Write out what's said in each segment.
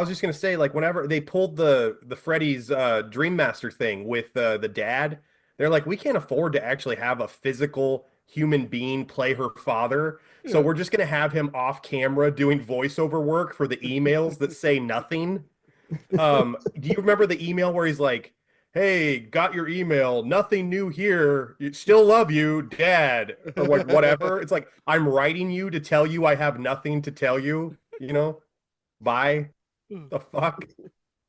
was just gonna say, like, whenever they pulled the Freddy's Dream Master thing with the dad, they're like, we can't afford to actually have a physical human being play her father, so Yeah. we're just gonna have him off camera doing voiceover work for the emails that say nothing. Do you remember the email where he's like, "Hey, got your email. Nothing new here. Still love you, Dad," or whatever. It's like I'm writing you to tell you I have nothing to tell you. Bye. The fuck?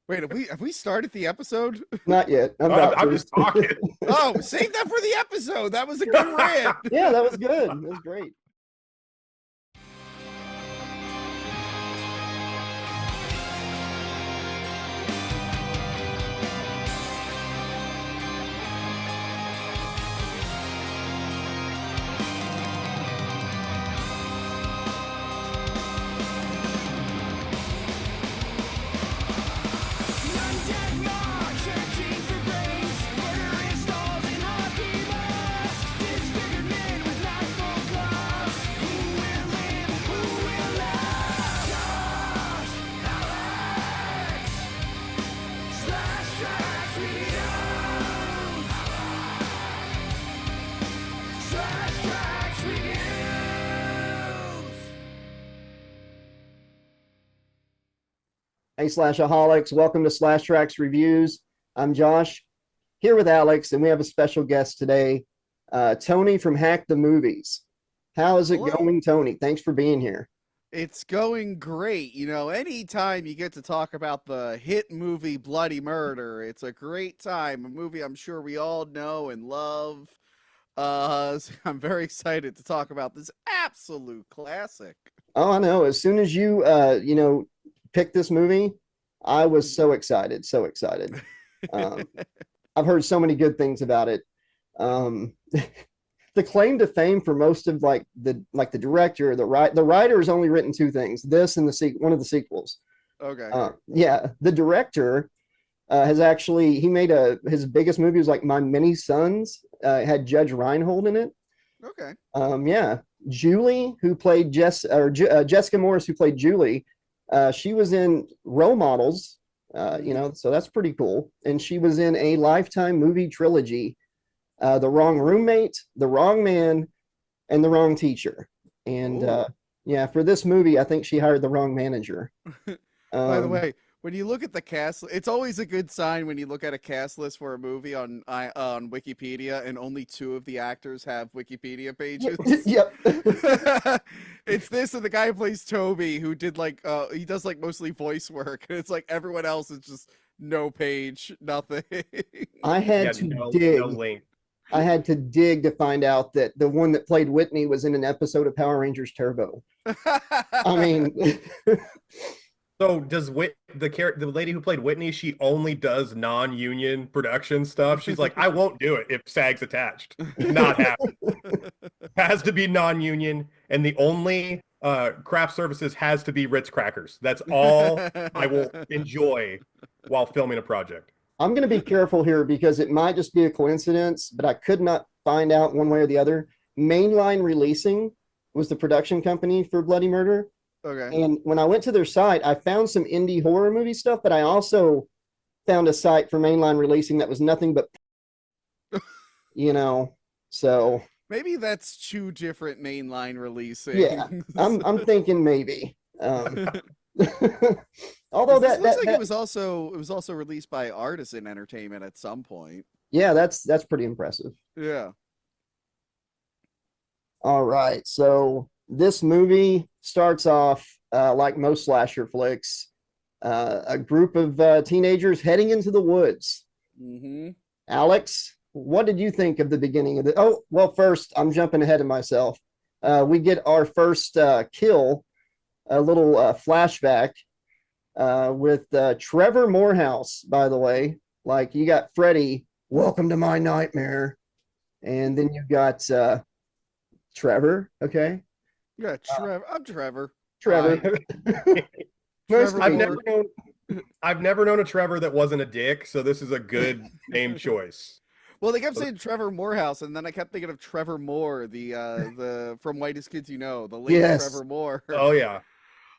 Wait, have we started the episode? Not yet. I'm I'm, about I'm to. just talking. Oh, save that for the episode. That was a good rant. Yeah, that was good. That was great. Hey, Slashaholics. Welcome to Slash Trax Reviews. I'm Josh, here with Alex, and we have a special guest today, Tony from Hack the Movies. How is it Hello. going, Tony? Thanks for being here. It's going great. Anytime you get to talk about the hit movie Bloody Murder, it's a great time. A movie I'm sure we all know and love. So I'm very excited to talk about this absolute classic. Oh, I know. As soon as you, picked this movie, I was so excited, so excited. I've heard so many good things about it. Um, the claim to fame for most of the director, the writer has only written two things: this and one of the sequels. Okay. Yeah, the director has actually his biggest movie was like My Many Sons. It had Judge Reinhold in it. Okay. Yeah, Julie, who played Jessica Morris, who played Julie. She was in Role Models, so that's pretty cool. And she was in a Lifetime movie trilogy, The Wrong Roommate, The Wrong Man, and The Wrong Teacher. And yeah, for this movie, I think she hired the wrong manager. By the way, when you look at the cast, it's always a good sign when you look at a cast list for a movie on Wikipedia, and only two of the actors have Wikipedia pages. Yep. It's this and the guy who plays Toby, who did he does mostly voice work, and it's like everyone else is just no page, nothing. I had to dig. No link. I had to dig to find out that the one that played Whitney was in an episode of Power Rangers Turbo. I mean. So does the lady who played Whitney, she only does non-union production stuff? She's like, I won't do it if SAG's attached. Not happen. Has to be non-union, and the only craft services has to be Ritz crackers. That's all I will enjoy while filming a project. I'm going to be careful here because it might just be a coincidence, but I could not find out one way or the other. Mainline Releasing was the production company for Bloody Murder. Okay. And when I went to their site, I found some indie horror movie stuff, but I also found a site for Mainline Releasing that was nothing but, so. Maybe that's two different mainline releasing. Yeah, I'm thinking maybe. Although that looks like it was also released by Artisan Entertainment at some point. Yeah, that's pretty impressive. Yeah. All right, so this movie starts off like most slasher flicks, a group of teenagers heading into the woods. Mm-hmm. Alex, what did you think of the beginning of the? Oh, well, first I'm jumping ahead of myself. We get our first kill, a little flashback with Trevor Morehouse. By the way, like you got Freddy, welcome to my nightmare, and then you got Trevor. Okay. Yeah, Trevor. I'm Trevor. Trevor. Trevor I've never known a Trevor that wasn't a dick, so this is a good name choice. Well, they kept saying Trevor Morehouse, and then I kept thinking of Trevor Moore, the from Whitest Kids You Know, the late Yes. Trevor Moore. Oh yeah.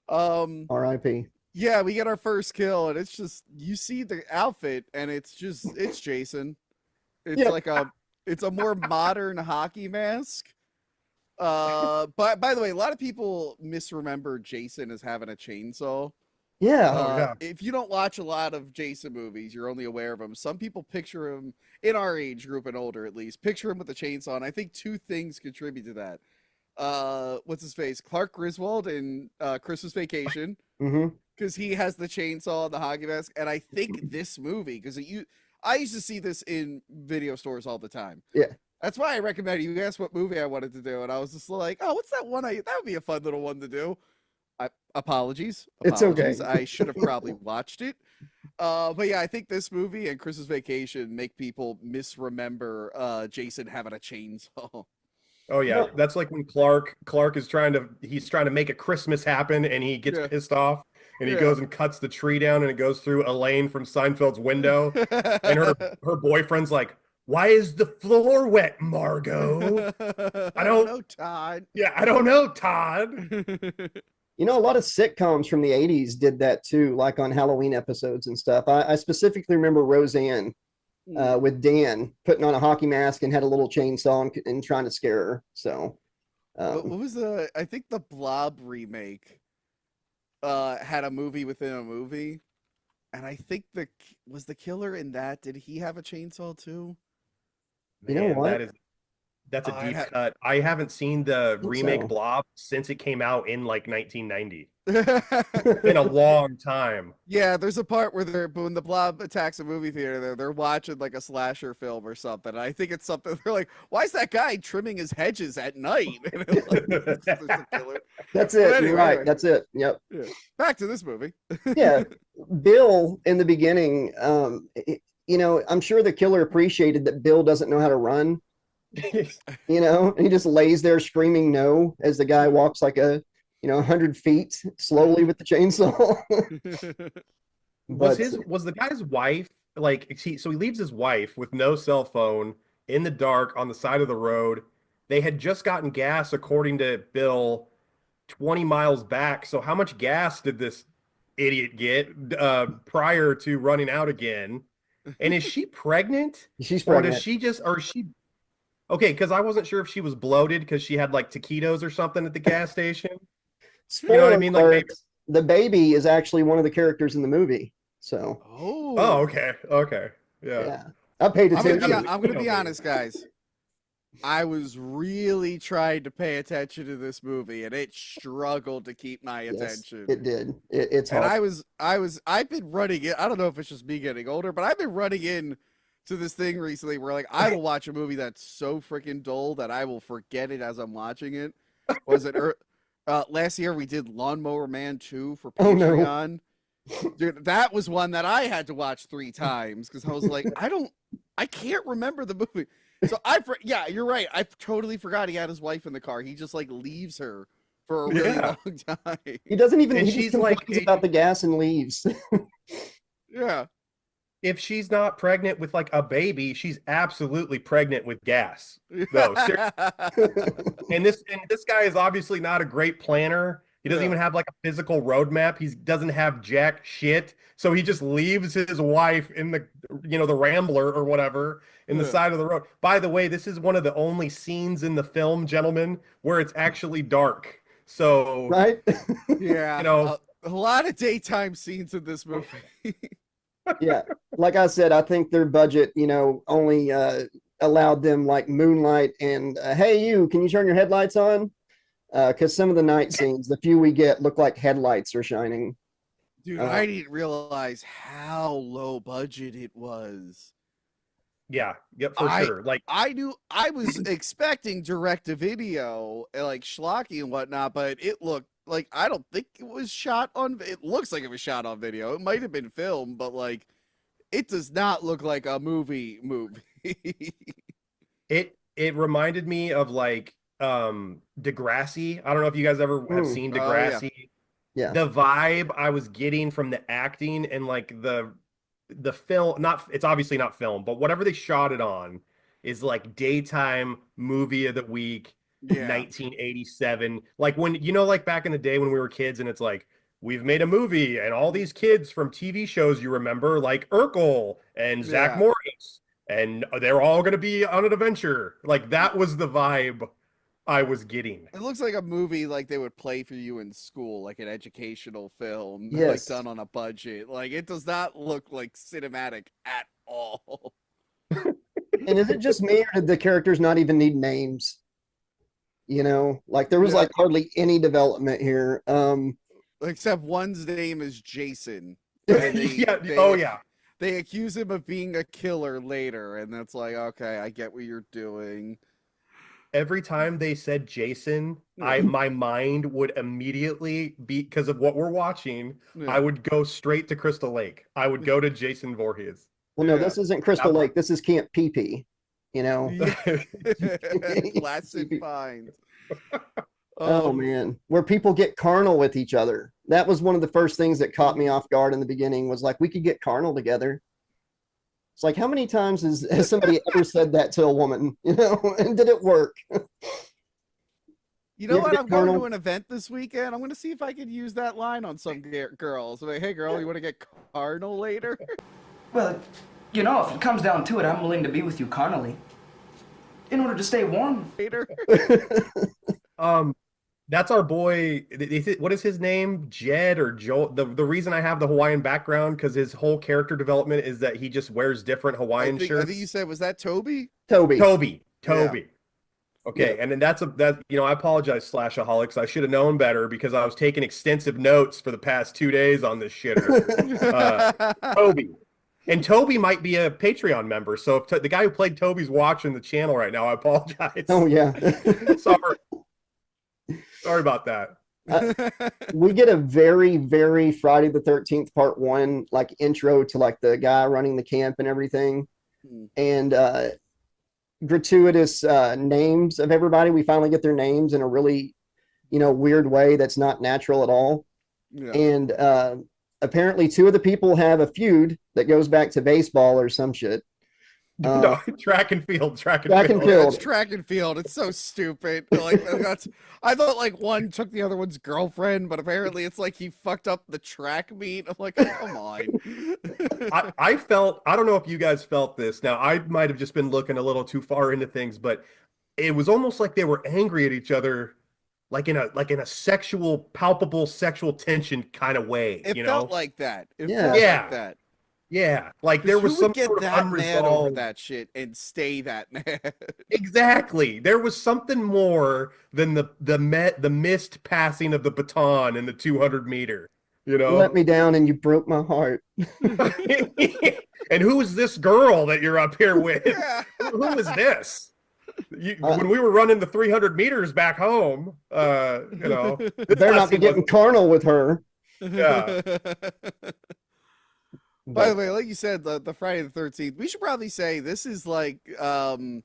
R.I.P. Yeah, we get our first kill, and it's just you see the outfit, and it's Jason. It's Yep. like it's a more modern hockey mask. But by the way, a lot of people misremember Jason as having a chainsaw. Yeah. Oh yeah. If you don't watch a lot of Jason movies, you're only aware of him. Some people picture him in our age group and older, at least, picture him with a chainsaw, and I think two things contribute to that. What's his face? Clark Griswold in Christmas Vacation, Hmm. because he has the chainsaw and the hockey mask, and I think this movie because I used to see this in video stores all the time. Yeah. That's why I recommend you asked what movie I wanted to do, and I was just like, oh, what's that one? That would be a fun little one to do. Apologies. It's okay. I should have probably watched it. But yeah, I think this movie and Christmas Vacation make people misremember Jason having a chainsaw. Oh yeah. No. That's like when Clark is he's trying to make a Christmas happen and he gets Yeah, pissed off and he yeah. goes and cuts the tree down and it goes through Elaine from Seinfeld's window and her boyfriend's like, "Why is the floor wet, Margot?" I I don't don't know, Todd. Yeah, I don't know, Todd. You know, a lot of sitcoms from the 80s did that too, like on Halloween episodes and stuff. I specifically remember Roseanne with Dan putting on a hockey mask and had a little chainsaw and trying to scare her. So, What was I think the Blob remake had a movie within a movie, and I think the killer in that, did he have a chainsaw too? you know Man, what? that's a I deep cut. I haven't seen the I think remake so. Blob since it came out in like 1990. Been a long time. Yeah, there's a part where when the Blob attacks a movie theater, they're watching like a slasher film or something. And I think it's something they're like, "Why is that guy trimming his hedges at night?" And it's like, there's a killer. That's But it. You're right. That's it. Yep. yeah. Back to this movie. Yeah. Bill in the beginning, you know, I'm sure the killer appreciated that Bill doesn't know how to run, you know, and he just lays there screaming no as the guy walks like 100 feet slowly with the chainsaw. But Was the guy's wife like so he leaves his wife with no cell phone in the dark on the side of the road. They had just gotten gas according to Bill 20 miles back. So how much gas did this idiot get prior to running out again? And is she pregnant? she's Or does pregnant. she just or is she okay, because I wasn't sure if she was bloated because she had like taquitos or something at the gas station. You know what I Spoiler mean? Like alert, maybe the baby is actually one of the characters in the movie. So, oh, Oh, okay. Okay. Yeah. yeah, I paid It's gotta attention. be, I'm you gonna know be me. honest, guys. I was really trying to pay attention to this movie, and it struggled to keep my Yes, attention. it did. It's And hard. I've been running it. I don't know if it's just me getting older, but I've been running in to this thing recently where like I will watch a movie that's so freaking dull that I will forget it as I'm watching it. Was it last year we did Lawnmower Man 2 for Oh no. Patreon? Dude, that was one that I had to watch 3 times because I was like, I can't remember the movie. So yeah, you're right. I totally forgot he had his wife in the car. He just like leaves her for a really Yeah. long time. He doesn't even, And he just she's like, complains about the gas and leaves. Yeah. if she's not pregnant with like a baby, she's absolutely pregnant with gas. No, seriously. And this guy is obviously not a great planner. He doesn't Yeah. even have like a physical roadmap. He doesn't have jack shit. So he just leaves his wife in the Rambler or whatever in the Yeah. side of the road. By the way, this is one of the only scenes in the film, gentlemen, where it's actually dark. So, Right? you Yeah, know, a lot of daytime scenes in this movie. Yeah. Like I said, I think their budget, only allowed them like moonlight and hey, you, can you turn your headlights on? Because some of the night scenes, the few we get, look like headlights are shining. Dude, Uh, I didn't realize how low budget it was. yeah, yep, for I sure. Like, I knew I was expecting direct to video like schlocky and whatnot, but it looked like I don't think it was shot on. It looks like it was shot on video. It might have been filmed, but like it does not look like a movie. it reminded me of like Degrassi. I don't know if you guys ever have seen Oh yeah, Degrassi. yeah. The vibe I was getting from the acting and like the film, not it's obviously not film, but whatever they shot it on is like daytime movie of the week yeah, 1987. Like when like back in the day when we were kids and it's like we've made a movie, and all these kids from TV shows you remember, like Urkel and Zach Yeah. Morris, and they're all going to be on an adventure. Like that was the vibe I was getting. It looks like a movie like they would play for you in school, like an educational film, like Yes. done on a budget. Like it does not look like cinematic at all. And is it just me, or did the characters not even need names? You know, like there was Yeah. like hardly any development here. Except one's name is Jason. And Yeah. they, Oh yeah. they accuse him of being a killer later, and that's like, okay, I get what you're doing. Every time they said Jason, Yeah. my mind would immediately be, because of what we're watching, Yeah. I would go straight to Crystal Lake. I would go to Jason Voorhees. Well, no, Yeah. this isn't Crystal That- Lake. This is Camp Pee Pee. You know. Yeah. Placid Pines. Oh man, where people get carnal with each other. That was one of the first things that caught me off guard in the beginning. Was like we could get carnal together. It's like how many times has somebody ever said that to a woman? You know, and did it work? You know You ever what? get I'm going to carnal? an event this weekend. I'm going to see if I can use that line on some girls. Like, hey, girl, you want to get carnal later? Well, you know, if it comes down to it, I'm willing to be with you carnally. In order to stay warm. Later. That's our boy. What is his name? Jed or Joel? The reason I have the Hawaiian background because his whole character development is that he just wears different Hawaiian I shirts. think you said, was that Toby? Toby. Toby. Okay, and then that I apologize, Slashaholics. I should have known better because I was taking extensive notes for the past 2 days on this shitter. Toby. And Toby might be a Patreon member. So if the guy who played Toby's watching the channel right now, I apologize. Oh yeah. Sorry about that. We get a very, very Friday the 13th part one, like intro to like the guy running the camp and everything. And gratuitous names of everybody. We finally get their names in a really, weird way that's not natural at all. Yeah. And apparently two of the people have a feud that goes back to baseball or some shit. No, track and field. Track and Yeah, field. it's track and field. It's so stupid. Like I thought like one took the other one's girlfriend, but apparently it's like he fucked up the track meet. I'm like, oh, come on. I felt, I don't know if you guys felt this. Now, I might have just been looking a little too far into things, but it was almost like they were angry at each other, like in a sexual, palpable sexual tension kind of way. It felt like that. It Yeah. felt Yeah. like that. Yeah, like there was Who some would get sort of that mad over unresolved. that shit and stay that mad. Exactly. There was something more than the missed passing of the baton in the 200 meter. You You know. let me down and you broke my heart. And who is this girl that you're up here with? Yeah. Who is this? When we were running the 300 meters back home, this Better not be lassie getting carnal with her. Yeah. By the way, like you said, the Friday the 13th, we should probably say this is like Friday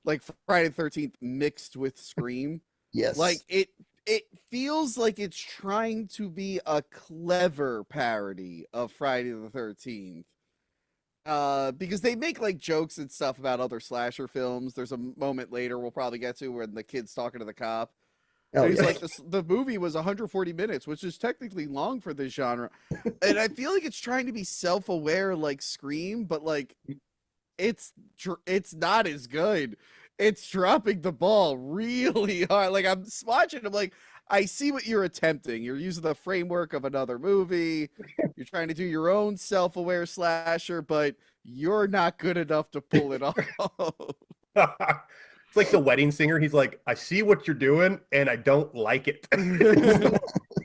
the 13th mixed with Scream. Yes. Like it feels like it's trying to be a clever parody of Friday the 13th. Because they make like jokes and stuff about other slasher films. There's a moment later we'll probably get to where the kid's talking to the cop. Oh, And he's yeah. like, the movie was 140 minutes, which is technically long for this genre. And I feel like it's trying to be self-aware like Scream, but like it's not as good. It's dropping the ball really hard. Like I'm watching, I'm like, I see what you're attempting. You're using the framework of another movie. You're trying to do your own self-aware slasher, but you're not good enough to pull it off. It's like the wedding singer. He's like, I see what you're doing, and I don't like it.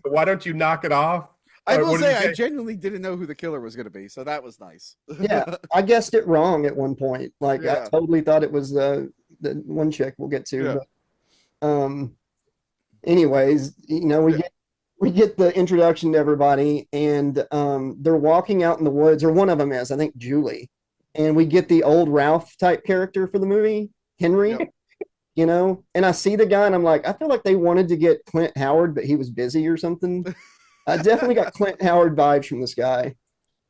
Why don't you knock it off? I Or will what did say, you I genuinely didn't know who the killer was going to be, so that was nice. Yeah, I guessed it wrong at one point. Like Yeah. I totally thought it was the one chick we'll get to. Yeah. But, anyways, we get the introduction to everybody, and they're walking out in the woods, or one of them is, I think, Julie, and we get the old Ralph type character for the movie, Henry. Yep. And I see the guy, and I'm like, I feel like they wanted to get Clint Howard, but he was busy or something. I definitely got Clint Howard vibes from this guy.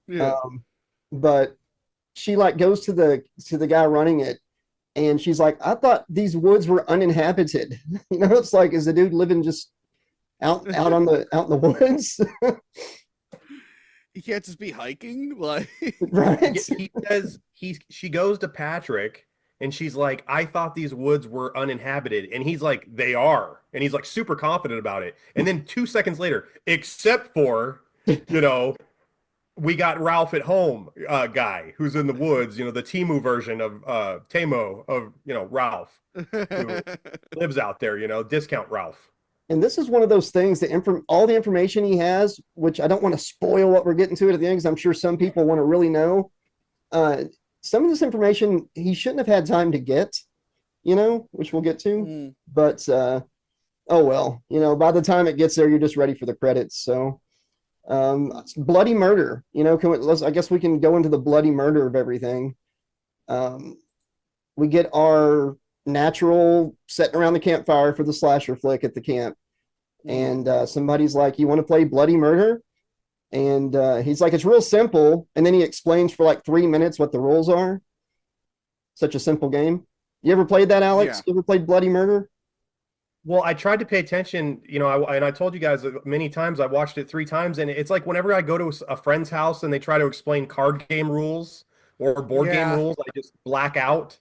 Yeah. But she like goes to the guy running it, and she's like, I thought these woods were uninhabited. It's like, is the dude living just out in the woods, You can't just be hiking, like. right? He says she goes to Patrick and she's like, I thought these woods were uninhabited. And he's like, they are. And he's like super confident about it. And then 2 seconds later, except for, you know, we got Ralph at home guy who's in the woods, you know, the Timu version of Tamo of, you know, Ralph, who lives out there, you know, discount Ralph. And this is one of those things that all the information he has, which I don't want to spoil what we're getting to at the end, because I'm sure some people want to really know. Some of this information he shouldn't have had time to get, you know, which we'll get to. Mm. But oh well, you know, by the time it gets there, you're just ready for the credits. So bloody murder, you know, I guess we can go into the bloody murder of everything. We get our natural sitting around the campfire for the slasher flick at the camp. And somebody's like, you want to play bloody murder? And he's like, it's real simple. And then he explains for like 3 minutes what the rules are. Such a simple game. You ever played that, Alex? Yeah. You ever played bloody murder? Well, I tried to pay attention, you know, and I told you guys many times, I watched it 3 times, and it's like whenever I go to a friend's house and they try to explain card game rules or board game Yeah. rules, I just black out.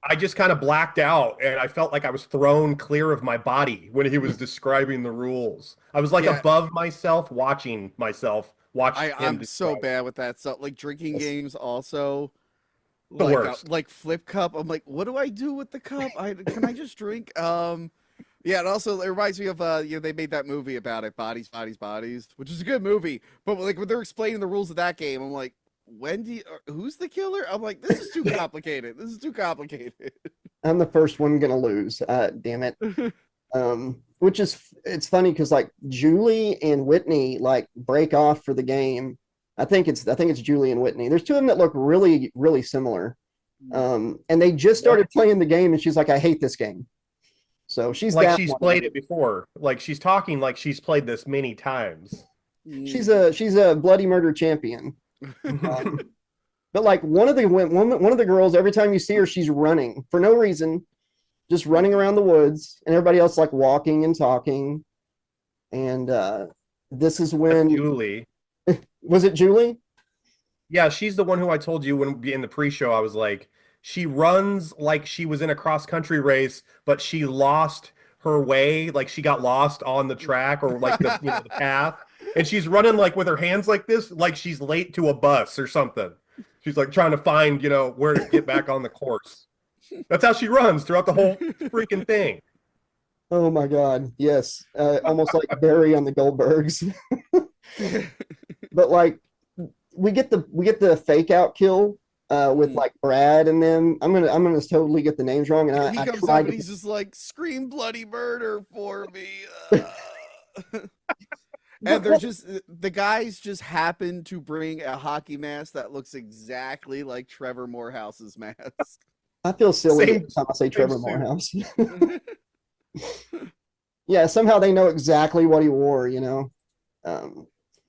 I just kind of blacked out, and I felt like I was thrown clear of my body when he was describing the rules. I was like Yeah. above myself, watching myself watch him I'm so describe. bad with that stuff. Like drinking games also. The Like worst. like flip cup. I'm like, what do I do with the cup? Can I just drink? Yeah, and also it reminds me of you know, they made that movie about it, Bodies, Bodies, Bodies, which is a good movie. But like when they're explaining the rules of that game, I'm like, who's the killer? I'm like, this is too complicated. This is too complicated. I'm the first one gonna lose. Damn it. Which is it's funny because like Julie and Whitney like break off for the game. I think it's Julie and Whitney. There's two of them that look really, really similar. And they just started playing the game, and she's like, I hate this game. So she's Like that she's one. played it before. Like she's talking like she's played this many times. She's a bloody murder champion. But like one of the girls, every time you see her, she's running for no reason, just running around the woods, and everybody else like walking and talking. And this is when Julie. was it Julie? Yeah, she's the one who I told you when in the pre-show. I was like, she runs like she was in a cross-country race, but she lost her way. Like she got lost on the track or like the, you know, the path. And she's running like with her hands like this, like she's late to a bus or something. She's like trying to find, you know, where to get back on the course. That's how she runs throughout the whole freaking thing. Oh my God, yes, almost like Barry on the Goldbergs. But like we get the fake out kill with like Brad and them. I'm gonna totally get the names wrong, and he I comes tried up and to. he's just like, scream bloody murder for me. And they're just the guys just happen to bring a hockey mask that looks exactly like Trevor Morehouse's mask. I feel silly Same- every time I say Trevor suit. Morehouse. Yeah, somehow they know exactly what he wore, you know.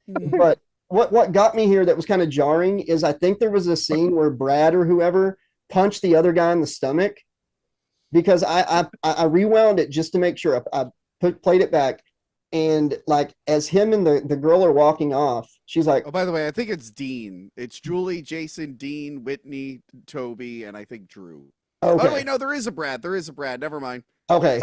But what got me here that was kind of jarring is I think there was a scene where Brad or whoever punched the other guy in the stomach, because I rewound it just to make sure I played it back, and like as him and the girl are walking off, she's like, Oh, by the way, I think it's Dean. It's Julie, Jason, Dean, Whitney, Toby, and I think Drew. okay, Oh wait, no, there is a Brad. There is a Brad. Never mind. okay.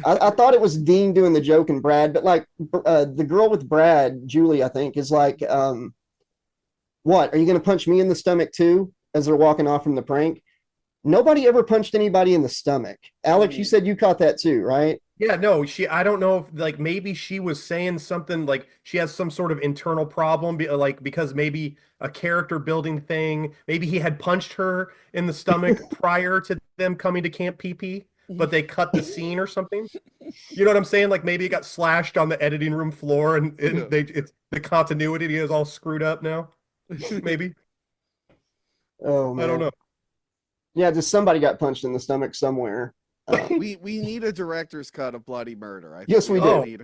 I thought it was Dean doing the joke and Brad, but like the girl with Brad, Julie, I think, is like, what, are you going to punch me in the stomach too? As they're walking off from the prank. Nobody ever punched anybody in the stomach. Alex, you said you caught that too, right? Yeah, no, I don't know if like maybe she was saying something like she has some sort of internal problem, like because maybe a character building thing. Maybe he had punched her in the stomach prior to them coming to Camp PP, but they cut the scene or something. You know what I'm saying? Like maybe it got slashed on the editing room floor, and it's the continuity is all screwed up now. Maybe. Oh man. I don't know. Yeah, just somebody got punched in the stomach somewhere. We need a director's cut of Bloody Murder. I think Yes, we all do. need-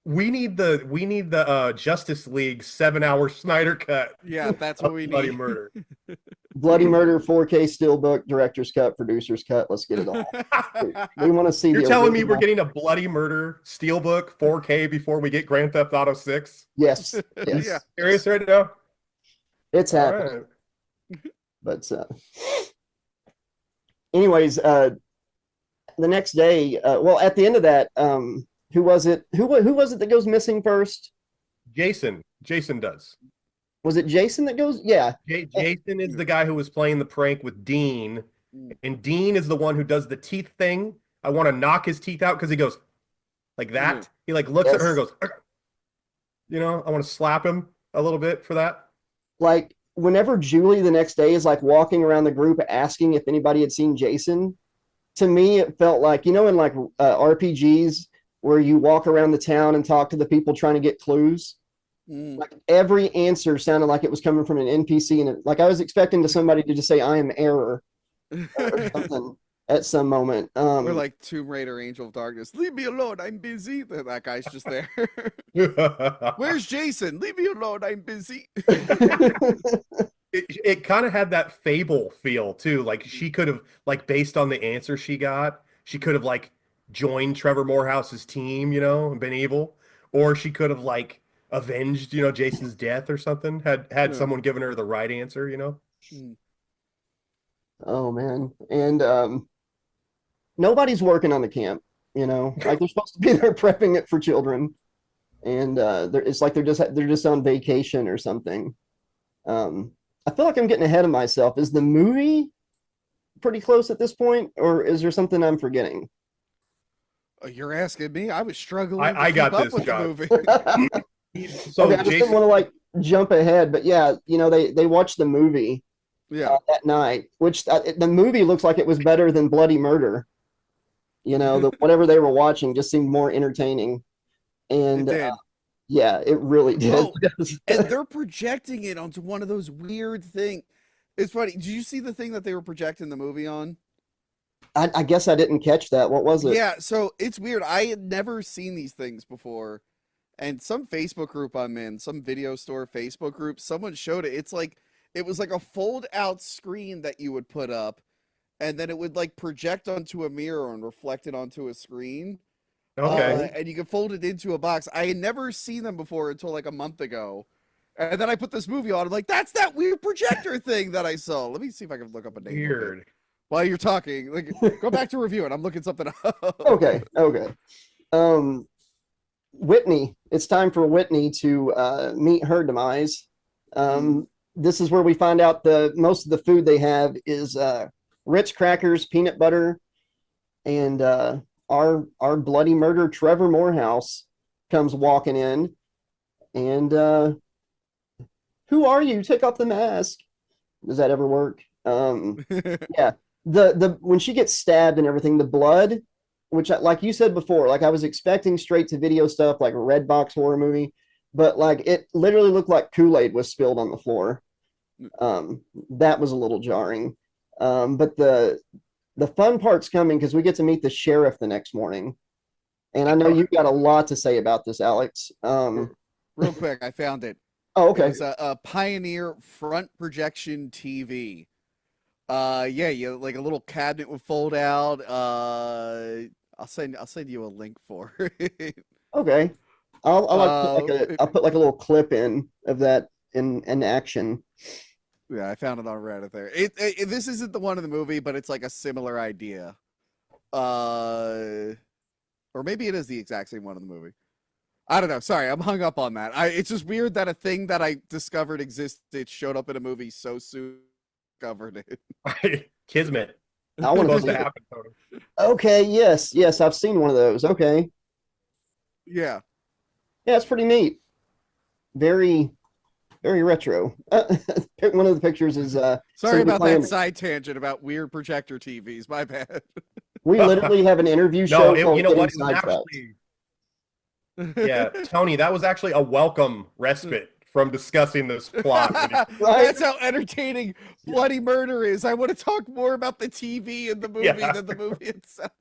We need the Justice League 7-hour Snyder cut Yeah, that's what we of Bloody need. Murder. Bloody Murder 4K Steelbook, Director's Cut, Producer's Cut. Let's get it all. We want to see You're the telling me we're original. getting a Bloody Murder Steelbook 4K before we get Grand Theft Auto 6? Yes, yes. Yeah. Serious right now? It's All happening. right. But anyways, the next day, well, at the end of that, who was it? Who was it that goes missing first? Jason does. Was it Jason that goes? Yeah. Jason is the guy who was playing the prank with Dean, and Dean is the one who does the teeth thing. I want to knock his teeth out because he goes like that. He like looks at her and goes, "Ugh." You know, I want to slap him a little bit for that. Like whenever Julie the next day is like walking around the group asking if anybody had seen Jason, to me it felt like, you know, in like RPGs where you walk around the town and talk to the people trying to get clues. Like every answer sounded like it was coming from an NPC, and like I was expecting somebody to just say "I am error" or something at some moment. Or like Tomb Raider, Angel of Darkness. Leave me alone, I'm busy. That guy's just there. Where's Jason? Leave me alone, I'm busy. It kind of had that Fable feel too. Like she could have, like based on the answer she got, she could have like joined Trevor Morehouse's team, you know, and been evil, or she could have like avenged, you know, Jason's death or something. Had someone given her the right answer, you know. Oh man, and nobody's working on the camp. You know, like they're supposed to be there prepping it for children, and it's like they're just on vacation or something. I feel like I'm getting ahead of myself. Is the movie pretty close at this point, or is there something I'm forgetting? You're asking me. I was struggling. I to got keep up this, with John. the movie. So Okay, I just didn't want to like jump ahead, but yeah, you know, they watched the movie that night, which the movie looks like it was better than Bloody Murder. You know, whatever they were watching just seemed more entertaining, and It did. yeah, it really did. Oh, and they're projecting it onto one of those weird things. It's funny. Did you see the thing that they were projecting the movie on? I guess I didn't catch that. What was it? Yeah, so it's weird. I had never seen these things before. And some Facebook group I'm in, some video store Facebook group, someone showed it. It's like it was like a fold out screen that you would put up, and then it would like project onto a mirror and reflect it onto a screen. Okay. And you could fold it into a box. I had never seen them before until like a month ago. And then I put this movie on. I'm like, that's that weird projector thing that I saw. Let me see if I can look up a name. Weird. While you're talking, like, go back to reviewing. I'm looking something up. Okay. Whitney. It's time for Whitney to meet her demise. This is where we find out most of the food they have is Ritz crackers, peanut butter, and our Bloody Murder Trevor Morehouse comes walking in, and who are you? Take off the mask. Does that ever work? Yeah. The when she gets stabbed and everything, the blood, which like you said before, like I was expecting straight to video stuff like a red box horror movie, but like it literally looked like Kool-Aid was spilled on the floor. That was a little jarring. But the fun part's coming because we get to meet the sheriff the next morning. And I know you've got a lot to say about this, Alex. Real quick, I found it. Oh, okay. It's a Pioneer front projection TV. Yeah, you like a little cabinet would fold out. I'll send you a link for it. Okay. I'll put like a little clip in of that in action. Yeah, I found it on Reddit there. This isn't the one in the movie, but it's like a similar idea. Or maybe it is the exact same one in the movie. I don't know. Sorry, I'm hung up on that. It's just weird that a thing that I discovered existed showed up in a movie so soon. Covered it. Kismet. I want to Supposed see to it. happen, Tony. Okay, yes, I've seen one of those. Okay. Yeah. Yeah, it's pretty neat. Very, very retro. One of the pictures is Sorry somebody about playing- that side tangent about weird projector TVs. My bad. We literally have an interview show. No, you know called what? It Getting was Sidetracked. actually, yeah, Tony, that was actually a welcome respite from discussing this plot. Right? That's how entertaining Bloody Murder is. I want to talk more about the TV and the movie than the movie itself.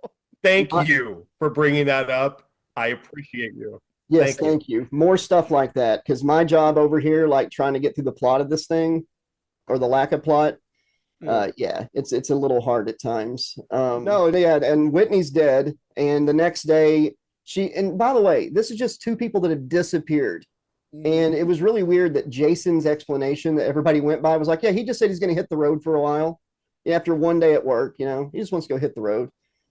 Thank you for bringing that up. I appreciate you. Yes, Thank thank you. More stuff like that, because my job over here, like trying to get through the plot of this thing, or the lack of plot, Yeah, it's a little hard at times. No, yeah, and Whitney's dead, and the next day and by the way, this is just two people that have disappeared. And it was really weird that Jason's explanation that everybody went by was like, yeah, he just said he's going to hit the road for a while. Yeah, after one day at work, he just wants to go hit the road.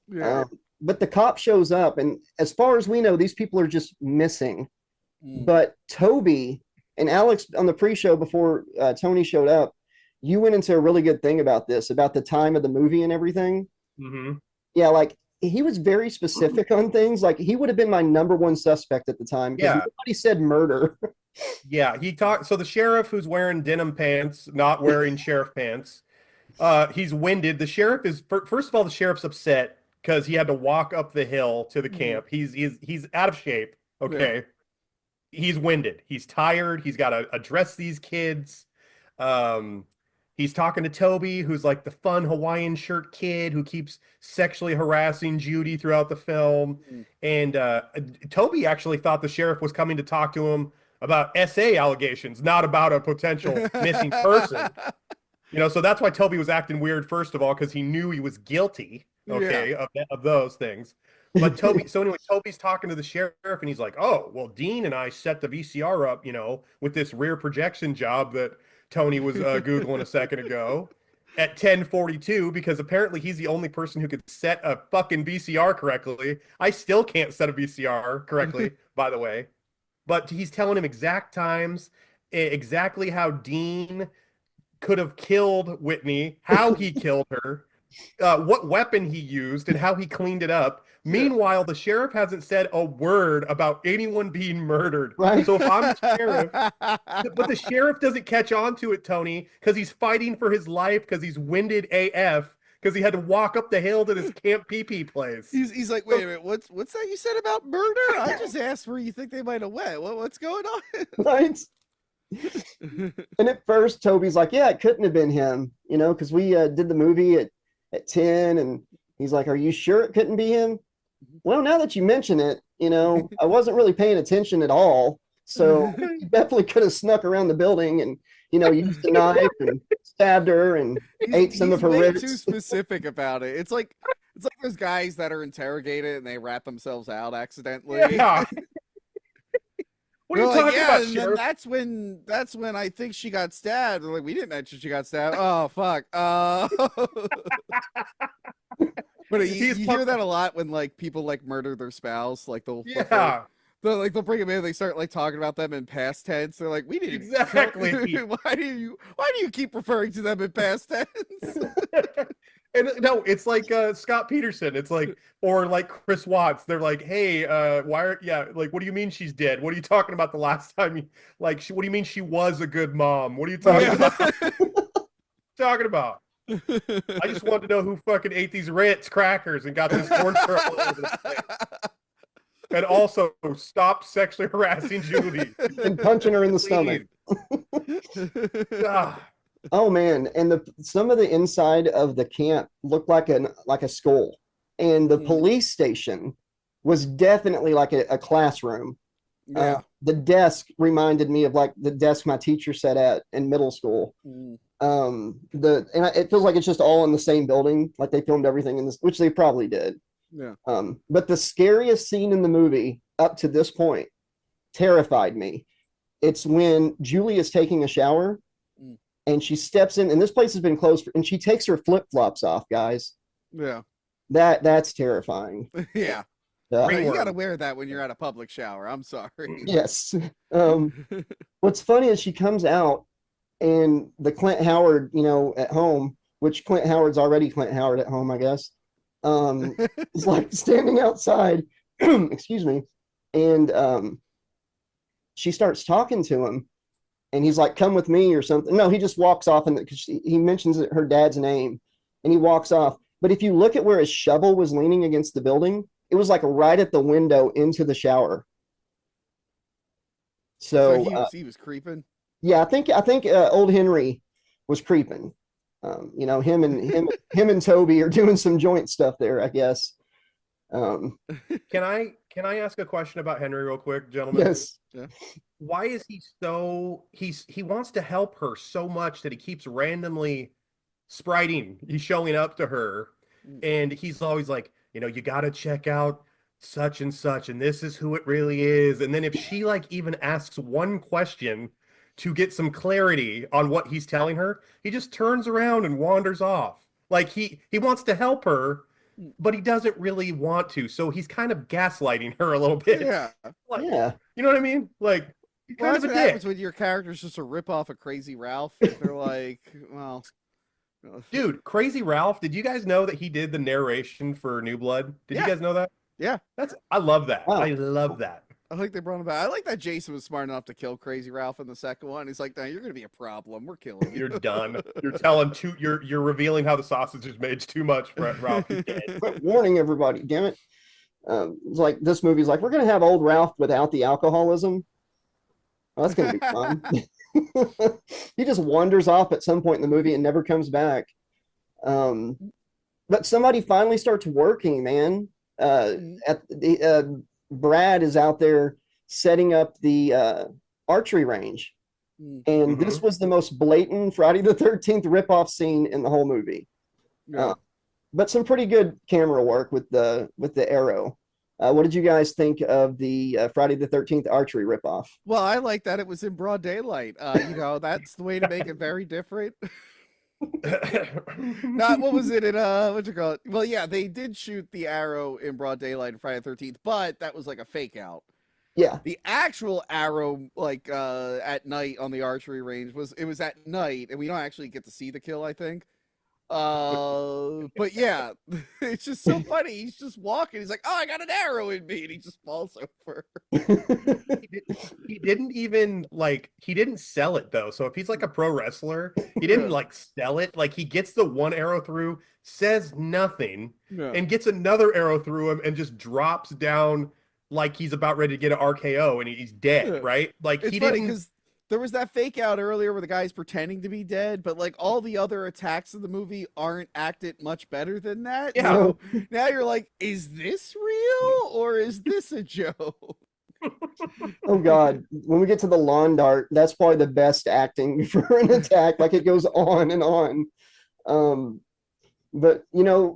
Yeah. But the cop shows up, and as far as we know, these people are just missing. But Toby and Alex on the pre-show before Tony showed up, you went into a really good thing about this, about the time of the movie and everything. Mm-hmm. Yeah, like he was very specific on things. Like he would have been my number one suspect at the time because nobody said murder. Yeah, he talked. So the sheriff who's wearing denim pants, not wearing sheriff pants, he's winded. The sheriff is first of all, the sheriff's upset because he had to walk up the hill to the camp. He's out of shape. Okay, he's winded. He's tired. He's got to address these kids. He's talking to Toby, who's like the fun Hawaiian shirt kid who keeps sexually harassing Judy throughout the film. And Toby actually thought the sheriff was coming to talk to him about SA allegations, not about a potential missing person. So that's why Toby was acting weird, first of all, because he knew he was guilty, of those things. But Toby's talking to the sheriff, and he's like, oh, well, Dean and I set the VCR up, with this rear projection job that Tony was Googling a second ago at 10:42, because apparently he's the only person who could set a fucking VCR correctly. I still can't set a VCR correctly, by the way. But he's telling him exact times, exactly how Dean could have killed Whitney, how he killed her, what weapon he used, and how he cleaned it up. Meanwhile, the sheriff hasn't said a word about anyone being murdered. Right. So if I'm the sheriff, but the sheriff doesn't catch on to it, Tony, because he's fighting for his life, because he's winded AF, because he had to walk up the hill to this Camp Pee place. He's like, wait a minute, what's that you said about murder? I just asked where you think they might have went. What's going on? Right. And at first, Toby's like, yeah, it couldn't have been him, because we did the movie at 10, and he's like, are you sure it couldn't be him? Well, now that you mention it, I wasn't really paying attention at all. So he definitely could have snuck around the building and, used a knife and stabbed her and ate some of her ribs. Too specific about it. It's like those guys that are interrogated and they rat themselves out accidentally. Yeah. What are you talking about, and Sheriff? That's when I think she got stabbed. Like, we didn't mention she got stabbed. Oh fuck. But you hear that a lot when like people like murder their spouse. Like they'll bring them in. They start like talking about them in past tense. They're like, we didn't exactly. Why do you keep referring to them in past tense? And no, it's like Scott Peterson. It's like, or like Chris Watts. They're like, hey, what do you mean she's dead? What are you talking about the last time? What do you mean she was a good mom? What are you talking about? Talking about? I just wanted to know who fucking ate these Ritz crackers and got this corn syrup all over the place. And also stop sexually harassing Judy and punching her in the stomach. Oh man, and some of the inside of the camp looked like a skull, and the police station was definitely like a classroom. Yeah. The desk reminded me of like the desk my teacher sat at in middle school. It feels like it's just all in the same building, like they filmed everything in this, which they probably did. Yeah. But the scariest scene in the movie up to this point terrified me. It's when Julie is taking a shower and she steps in, and this place has been closed, and she takes her flip-flops off, guys. Yeah. That's terrifying. Yeah. You gotta wear that when you're at a public shower. I'm sorry. Yes. What's funny is she comes out, and the Clint Howard, at home, which Clint Howard's already Clint Howard at home, I guess, is like standing outside, excuse me, and she starts talking to him, and he's like, come with me or something. No, he just walks off, and because he mentions her dad's name, and he walks off. But if you look at where his shovel was leaning against the building, it was like right at the window into the shower. So he was creeping. Yeah, I think old Henry was creeping. Him and Toby are doing some joint stuff there, I guess. Can I ask a question about Henry real quick, gentlemen? Yes. Yeah. Why is he wants to help her so much that he keeps randomly spriting. He's showing up to her, and he's always like, you got to check out such and such, and this is who it really is. And then if she like even asks one question to get some clarity on what he's telling her, he just turns around and wanders off. Like he wants to help her, but he doesn't really want to. So he's kind of gaslighting her a little bit. Yeah. Like, Yeah. you know what I mean? Like, he's Well, kind that's of a what dick. happens when your character's just a rip-off of Crazy Ralph. They're like, well... Dude, Crazy Ralph, did you guys know that he did the narration for New Blood? Did you Yeah. guys know that? Yeah. I love that. Wow. I love that. I think they brought him back. I like that Jason was smart enough to kill Crazy Ralph in the second one. He's like, no, you're going to be a problem. We're killing you. You're done. You're revealing how the sausage is made. It's too much, Ralph. You're dead. Quit warning everybody, damn it. It's like this movie's like, we're gonna have old Ralph without the alcoholism. Well, that's gonna be fun. He just wanders off at some point in the movie and never comes back. But somebody finally starts working, man. At the Brad is out there setting up the archery range. And this was the most blatant Friday the 13th ripoff scene in the whole movie. Yeah. But some pretty good camera work with the arrow. What did you guys think of the Friday the 13th archery ripoff? Well, I like that it was in broad daylight. That's the way to make it very different. Not what was it in what you call it? Well, yeah, they did shoot the arrow in broad daylight on Friday the 13th, but that was like a fake out. Yeah. The actual arrow, like at night on the archery range, was at night, and we don't actually get to see the kill, I think. But yeah, it's just so funny. He's just walking. He's like, "Oh, I got an arrow in me," and he just falls over. He didn't even he didn't sell it though. So if he's like a pro wrestler, he didn't like sell it. Like he gets the one arrow through, says nothing, and gets another arrow through him and just drops down like he's about ready to get an RKO and he's dead, right? Like It's he funny didn't. because there was that fake out earlier where the guy's pretending to be dead, but like all the other attacks in the movie aren't acted much better than that. Yeah. So now you're like, is this real or is this a joke? Oh God. When we get to the lawn dart, that's probably the best acting for an attack. Like it goes on and on. But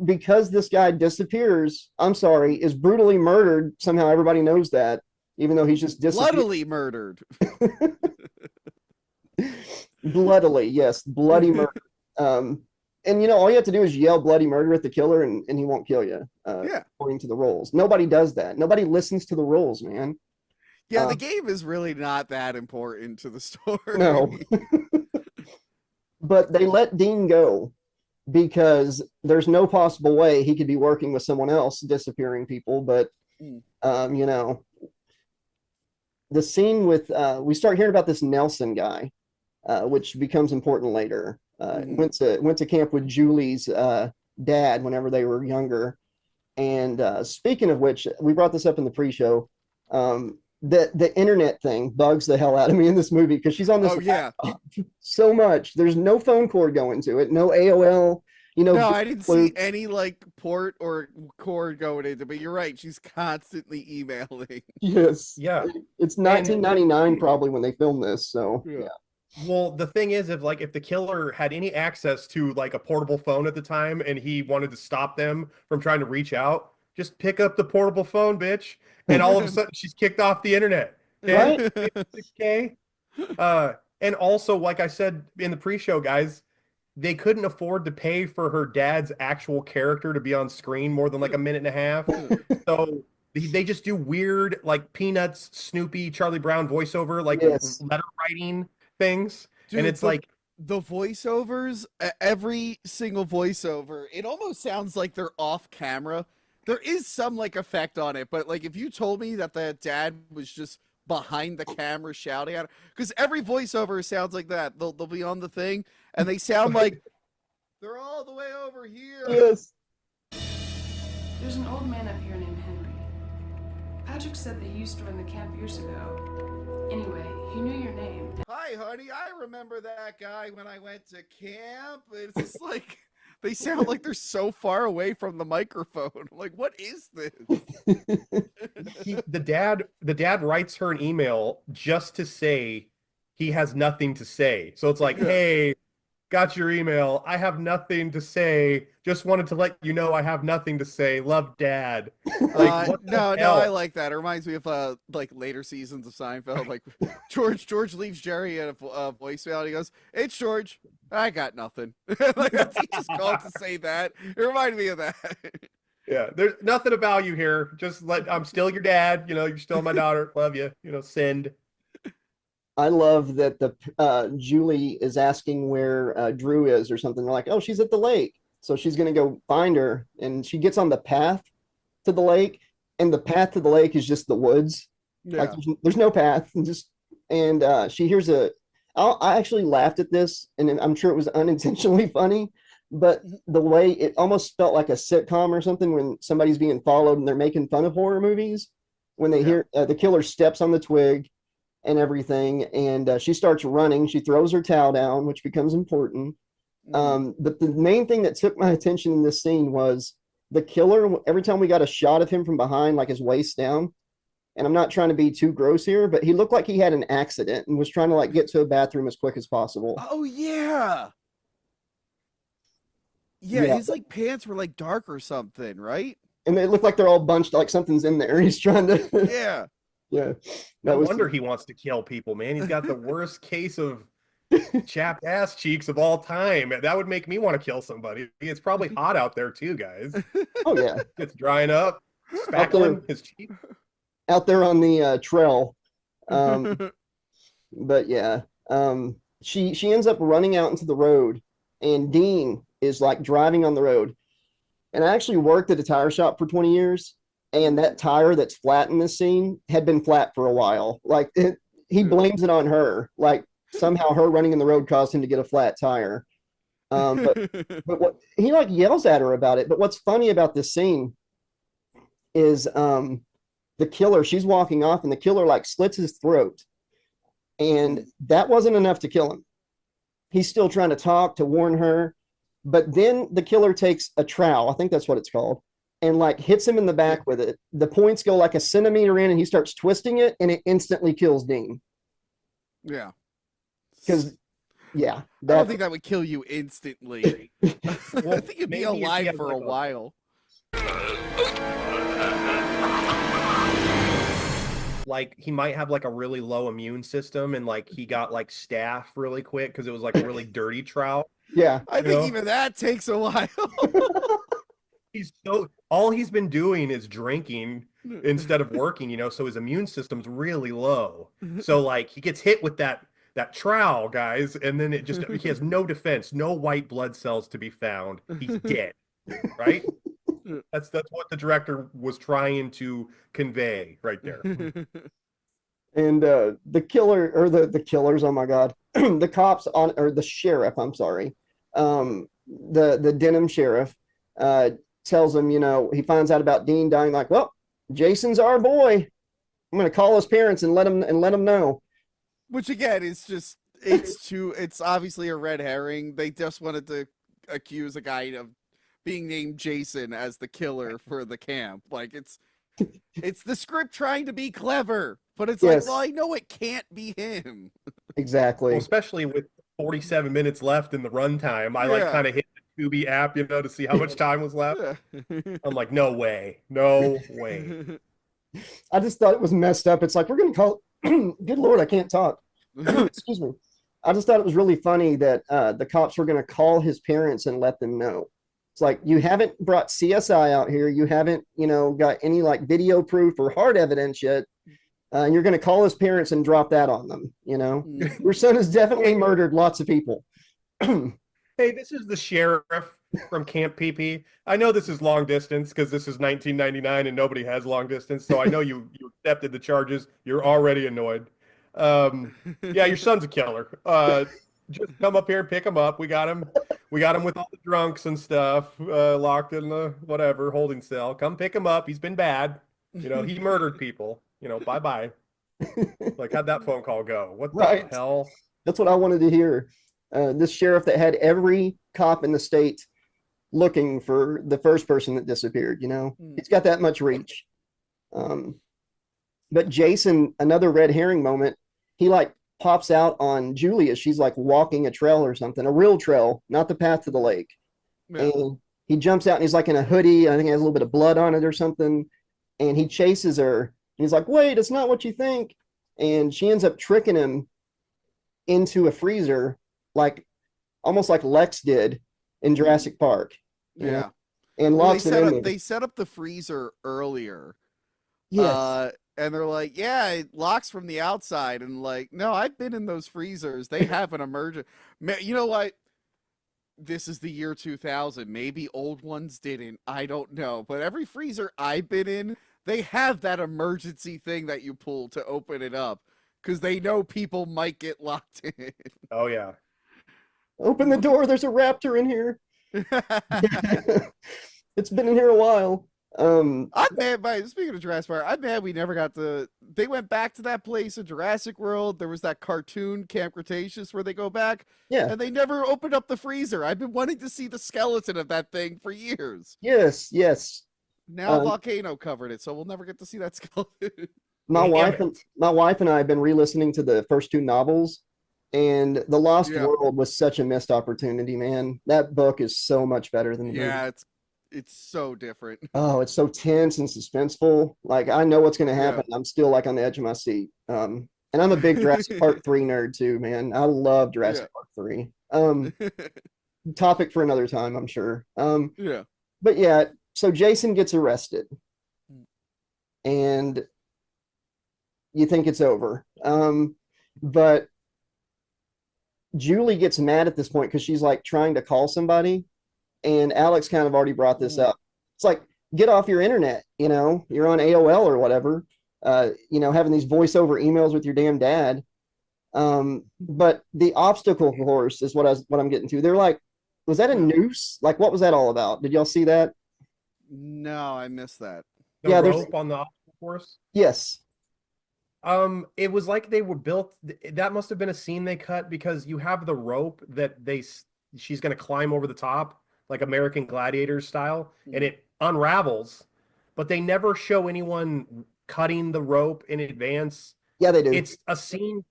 because this guy disappears, is brutally murdered. Somehow everybody knows that, even though he's just disappeared. Bloodily murdered. Bloodily, yes, bloody murder. And all you have to do is yell bloody murder at the killer and he won't kill you. According to the rules. Nobody does that. Nobody listens to the rules, man. Yeah, the game is really not that important to the story. No. But they let Dean go because there's no possible way he could be working with someone else disappearing people. But the scene with we start hearing about this Nelson guy, which becomes important later. Went to camp with Julie's dad whenever they were younger. And speaking of which, we brought this up in the pre-show. The internet thing bugs the hell out of me in this movie because she's on this laptop so much. There's no phone cord going to it, no AOL. No, I didn't see any like port or cord going into, but you're right. She's constantly emailing. Yes. Yeah. It's 1999 probably when they filmed this. So yeah. Well, the thing is, if the killer had any access to like a portable phone at the time and he wanted to stop them from trying to reach out, just pick up the portable phone, bitch. And all of a sudden she's kicked off the internet. Okay? Right? 6K. And also, like I said in the pre-show, guys, they couldn't afford to pay for her dad's actual character to be on screen more than like a minute and a half. So they just do weird, like Peanuts, Snoopy, Charlie Brown voiceover, like letter writing things. Dude, and it's like the voiceovers, every single voiceover, it almost sounds like they're off camera. There is some like effect on it, but like if you told me that the dad was just behind the camera shouting at her, because every voiceover sounds like that. They'll be on the thing and they sound like they're all the way over here. Yes. There's an old man up here named Henry. Patrick said that he used to run the camp years ago. Anyway, he knew your name. Hi, honey. I remember that guy when I went to camp. It's just like they sound like they're so far away from the microphone. I'm like, what is this? the dad writes her an email just to say he has nothing to say. So it's like, hey, got your email. I have nothing to say. Just wanted to let you know I have nothing to say. Love, Dad. Like, what the no, hell? I like that. It reminds me of like later seasons of Seinfeld. Like George leaves Jerry at a voicemail. And he goes, "It's George. I got nothing." Like he just called to say that. It reminded me of that. Yeah, there's nothing about you here. Just I'm still your dad. You know, you're still my daughter. Love you. You know, send. I love that the Julie is asking where Drew is or something. They're like, oh, she's at the lake. So she's going to go find her. And she gets on the path to the lake. And the path to the lake is just the woods. Yeah. Like there's no path. And she hears I actually laughed at this. And I'm sure it was unintentionally funny. But the way it almost felt like a sitcom or something when somebody's being followed and they're making fun of horror movies. When they hear the killer steps on the twig and everything, and she starts running. She throws her towel down, which becomes important. But the main thing that took my attention in this scene was the killer. Every time we got a shot of him from behind, like his waist down, and I'm not trying to be too gross here, but he looked like he had an accident and was trying to like get to a bathroom as quick as possible. Oh yeah. Yeah, his like pants were like dark or something, right? And they look like they're all bunched, like something's in there. He's trying to. Yeah. Yeah. No wonder he wants to kill people, man. He's got the worst case of chapped ass cheeks of all time. That would make me want to kill somebody. It's probably hot out there too, guys. Oh yeah. It's drying up, spackling his cheek. Out there on the trail. But yeah. She ends up running out into the road, and Dean is like driving on the road. And I actually worked at a tire shop for 20 years. And that tire that's flat in this scene had been flat for a while. Like he blames it on her. Like somehow her running in the road caused him to get a flat tire. But what he like yells at her about it. But what's funny about this scene is the killer, she's walking off and the killer like slits his throat. And that wasn't enough to kill him. He's still trying to talk to warn her. But then the killer takes a trowel, I think that's what it's called, and like hits him in the back with it. The points go like a centimeter in and he starts twisting it and it instantly kills Dean. Yeah. Because, yeah. I don't think that would kill you instantly. Well, I think you'd be alive for a while. Like he might have like a really low immune system and like he got like staph really quick because it was like a really dirty trout. Yeah. I think even that takes a while. All he's been doing is drinking instead of working, you know, so his immune system's really low. So like he gets hit with that trowel, guys, and then he has no defense, no white blood cells to be found. He's dead. Right? That's what the director was trying to convey right there. And the killer, or the killers, oh my God, the cops or the sheriff, I'm sorry, the Denham sheriff tells him, you know, he finds out about Dean dying, like, well, Jason's our boy. I'm going to call his parents and let him know. Which again is just, it's obviously a red herring. They just wanted to accuse a guy of being named Jason as the killer for the camp. Like it's the script trying to be clever, but it's like, well, I know it can't be him. Exactly. Well, especially with 47 minutes left in the runtime. I like kind of hit the Tubi app, you know, to see how much time was left. I'm like, no way. I just thought it was messed up. It's like, we're going to call good Lord, I can't talk. Excuse me. I just thought it was really funny that the cops were going to call his parents and let them know. It's like, you haven't brought CSI out here. You haven't, you know, got any like video proof or hard evidence yet. And you're going to call his parents and drop that on them. You know, your son has definitely murdered lots of people. Hey, this is the sheriff from Camp PP. I know this is long distance because this is 1999 and nobody has long distance. So I know you accepted the charges. You're already annoyed. Yeah, your son's a killer. Just come up here and pick him up. We got him with all the drunks and stuff, locked in the whatever holding cell. Come pick him up. He's been bad. You know, he murdered people. You know, bye-bye. Like, how'd that phone call go? What the hell? That's what I wanted to hear. This sheriff that had every cop in the state looking for the first person that disappeared, you know? He's got that much reach. But Jason, another red herring moment, he like pops out on Julie as she's like walking a trail or something, a real trail, not the path to the lake. Yeah. And he jumps out and he's like in a hoodie. I think he has a little bit of blood on it or something. And he chases her. And he's like, wait, it's not what you think. And she ends up tricking him into a freezer, like almost like Lex did in Jurassic Park. you Yeah. know, And Well, locks it in there. they set up the freezer earlier. Yes. And they're like, yeah, it locks from the outside. And like, no, I've been in those freezers. They have an emergency. You know what? This is the year 2000. Maybe old ones didn't. I don't know. But every freezer I've been in, they have that emergency thing that you pull to open it up because they know people might get locked in. Oh yeah. Open the door. There's a raptor in here. It's been in here a while. I'm mad. Speaking of Jurassic Park, I'm mad we never got to. They went back to that place in Jurassic World. There was that cartoon Camp Cretaceous where they go back, Yeah. and they never opened up the freezer. I've been wanting to see the skeleton of that thing for years. Yes. Yes. Now Volcano covered it, so we'll never get to see that skeleton. My Damn wife and I have been re-listening to the first two novels, and The Lost Yeah. World was such a missed opportunity, man. That book is so much better than the movie. Yeah, it's so different. Oh, it's so tense and suspenseful. Like I know what's going to happen. Yeah. I'm still like on the edge of my seat. And I'm a big Jurassic Park 3 nerd too, man. I love Jurassic Park 3. Topic for another time, I'm sure. Yeah. But yeah, so Jason gets arrested, and you think it's over. But Julie gets mad at this point because she's like trying to call somebody, and Alex kind of already brought this up. It's like, get off your internet, you're on AOL or whatever, having these voiceover emails with your damn dad. But the obstacle course is what I'm getting to. They're like, was that a noose? Like, what was that all about? Did y'all see that? No, I missed that. The Yeah, there's- rope on the obstacle course. Yes. It was like they were built. That must have been a scene they cut because you have the rope that she's going to climb over the top, like American Gladiators style, and it unravels, but they never show anyone cutting the rope in advance. Yeah, they do. It's a scene.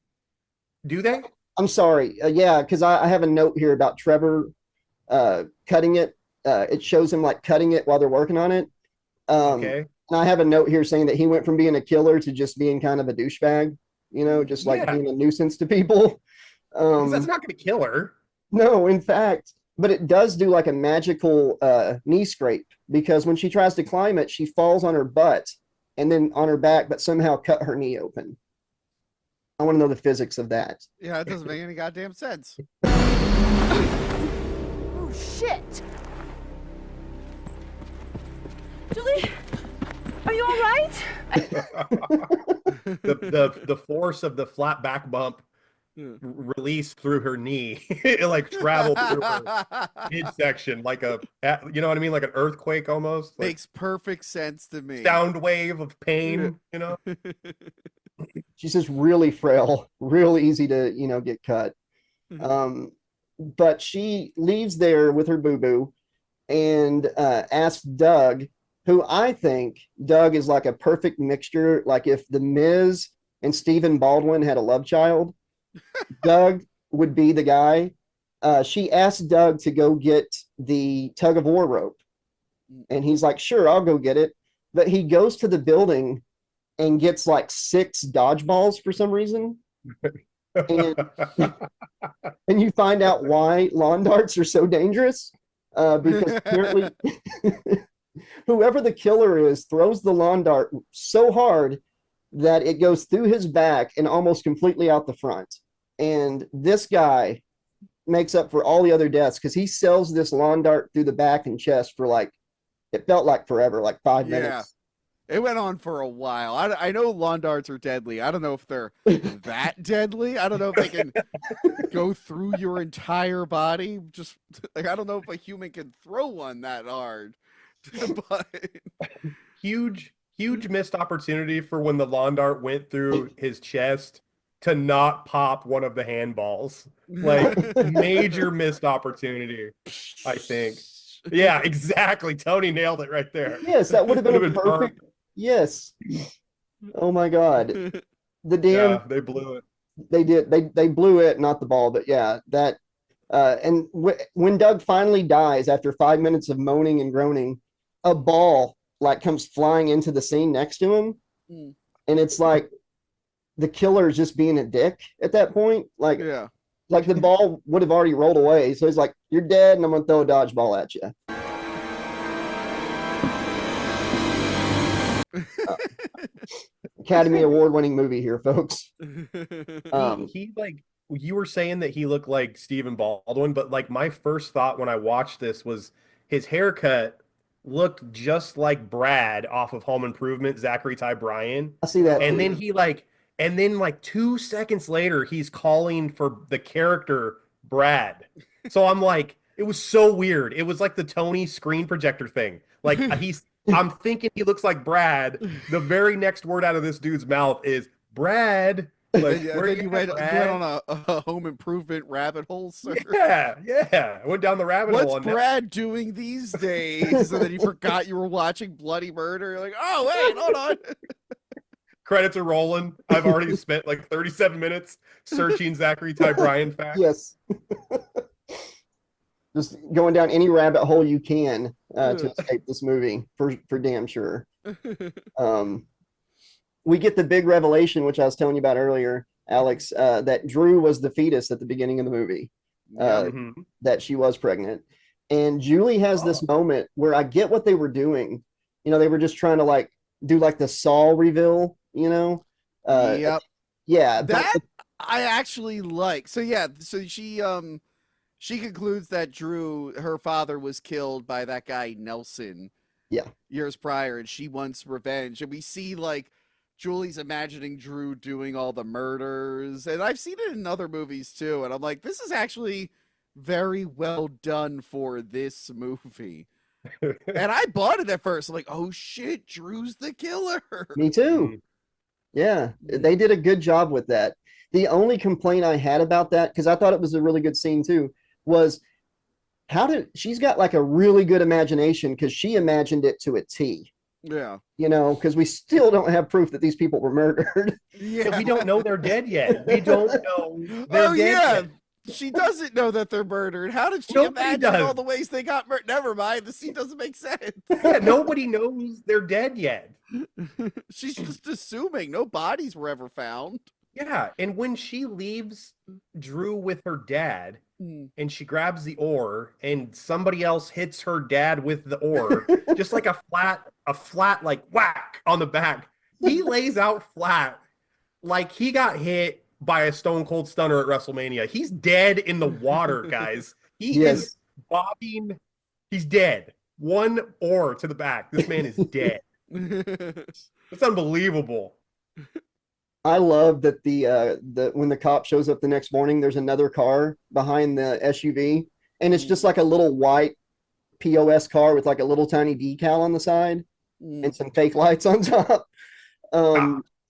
Do they? I'm sorry. Yeah, because I have a note here about Trevor cutting it. It shows him like cutting it while they're working on it. Okay. And I have a note here saying that he went from being a killer to just being kind of a douchebag, just like being a nuisance to people. 'Cause that's not going to kill her. No, in fact, but it does do like a magical knee scrape, because when she tries to climb it, she falls on her butt and then on her back, but somehow cut her knee open. I want to know the physics of that. Yeah, it doesn't make any goddamn sense. Oh, shit. Julie, are you all right? The force of the flat back bump released through her knee. It like traveled through her midsection like you know what I mean, like an earthquake almost. Like Makes perfect sense to me. sound wave of pain. She's just really frail, real easy to, get cut. But she leaves there with her boo-boo and asks Doug, who I think Doug is like a perfect mixture. Like if The Miz and Stephen Baldwin had a love child, Doug would be the guy. She asked Doug to go get the tug of war rope. And he's like, sure, I'll go get it. But he goes to the building and gets like 6 dodgeballs for some reason. And you find out why lawn darts are so dangerous. Because apparently whoever the killer is throws the lawn dart so hard that it goes through his back and almost completely out the front. And this guy makes up for all the other deaths because he sells this lawn dart through the back and chest for like, it felt like forever, like 5 minutes. It went on for a while. I know lawn darts are deadly. I don't know if they're that deadly. I don't know if they can go through your entire body. Just like, I don't know if a human can throw one that hard. But huge missed opportunity for when the lawn dart went through his chest to not pop one of the handballs. Like major missed opportunity, I think. Yeah, exactly. Tony nailed it right there. Yes, that would have been a Would've been perfect. Yes. Oh my God. The damn Yeah, they blew it. They did. They blew it, not the ball, but yeah, that. And when Doug finally dies after 5 minutes of moaning and groaning, a ball like comes flying into the scene next to him, and it's like the killer is just being a dick at that point. Yeah. Like the ball would have already rolled away, so he's like, "You're dead," and I'm gonna throw a dodgeball at you. Academy Award-winning movie here, folks. He like you were saying that he looked like Stephen Baldwin, but like my first thought when I watched this was his haircut looked just like Brad off of Home Improvement, Zachary Ty Bryan. I see that. And too. then like 2 seconds later, he's calling for the character Brad. So I'm like, it was so weird. It was like the Tony screen projector thing. Like I'm thinking he looks like Brad. The very next word out of this dude's mouth is Brad. Like, And then you went on a Home Improvement rabbit hole, sir. Yeah. I went down the rabbit hole. What's Brad doing these days? And then you forgot you were watching Bloody Murder. You're like, oh, wait, hold on. Credits are rolling. I've already spent like 37 minutes searching Zachary Ty Bryan facts. Yes. Just going down any rabbit hole you can to escape this movie for damn sure. We get the big revelation, which I was telling you about earlier, Alex, that Drew was the fetus at the beginning of the movie, that she was pregnant. And Julie has this moment where I get what they were doing. You know, they were just trying to like do like the Saul reveal, you know? Yep. Yeah. That I actually like. So yeah, so she concludes that Drew, her father, was killed by that guy Nelson. Yeah. Years prior, and she wants revenge. And we see like Julie's imagining Drew doing all the murders, and I've seen it in other movies too. And I'm like, this is actually very well done for this movie. And I bought it at first. I'm like, oh shit, Drew's the killer. Me too. Yeah, they did a good job with that. The only complaint I had about that, because I thought it was a really good scene too, was she's got like a really good imagination because she imagined it to a T. Yeah. You know, because we still don't have proof that these people were murdered. Yeah. We don't know they're dead yet. We don't know they're dead yet. She doesn't know that they're murdered. How did she Nobody imagine does. all the ways they got murdered? Never mind. The scene doesn't make sense. Yeah, nobody knows they're dead yet. She's just assuming no bodies were ever found. Yeah, and when she leaves Drew with her dad, and she grabs the oar, and somebody else hits her dad with the oar, just like a flat like whack on the back. He lays out flat like he got hit by a Stone Cold Stunner at WrestleMania. He's dead in the water, guys. He is bobbing. He's dead. One oar to the back. This man is dead. It's unbelievable. I love that the when the cop shows up the next morning, there's another car behind the SUV, and it's just like a little white POS car with like a little tiny decal on the side and some fake lights on top.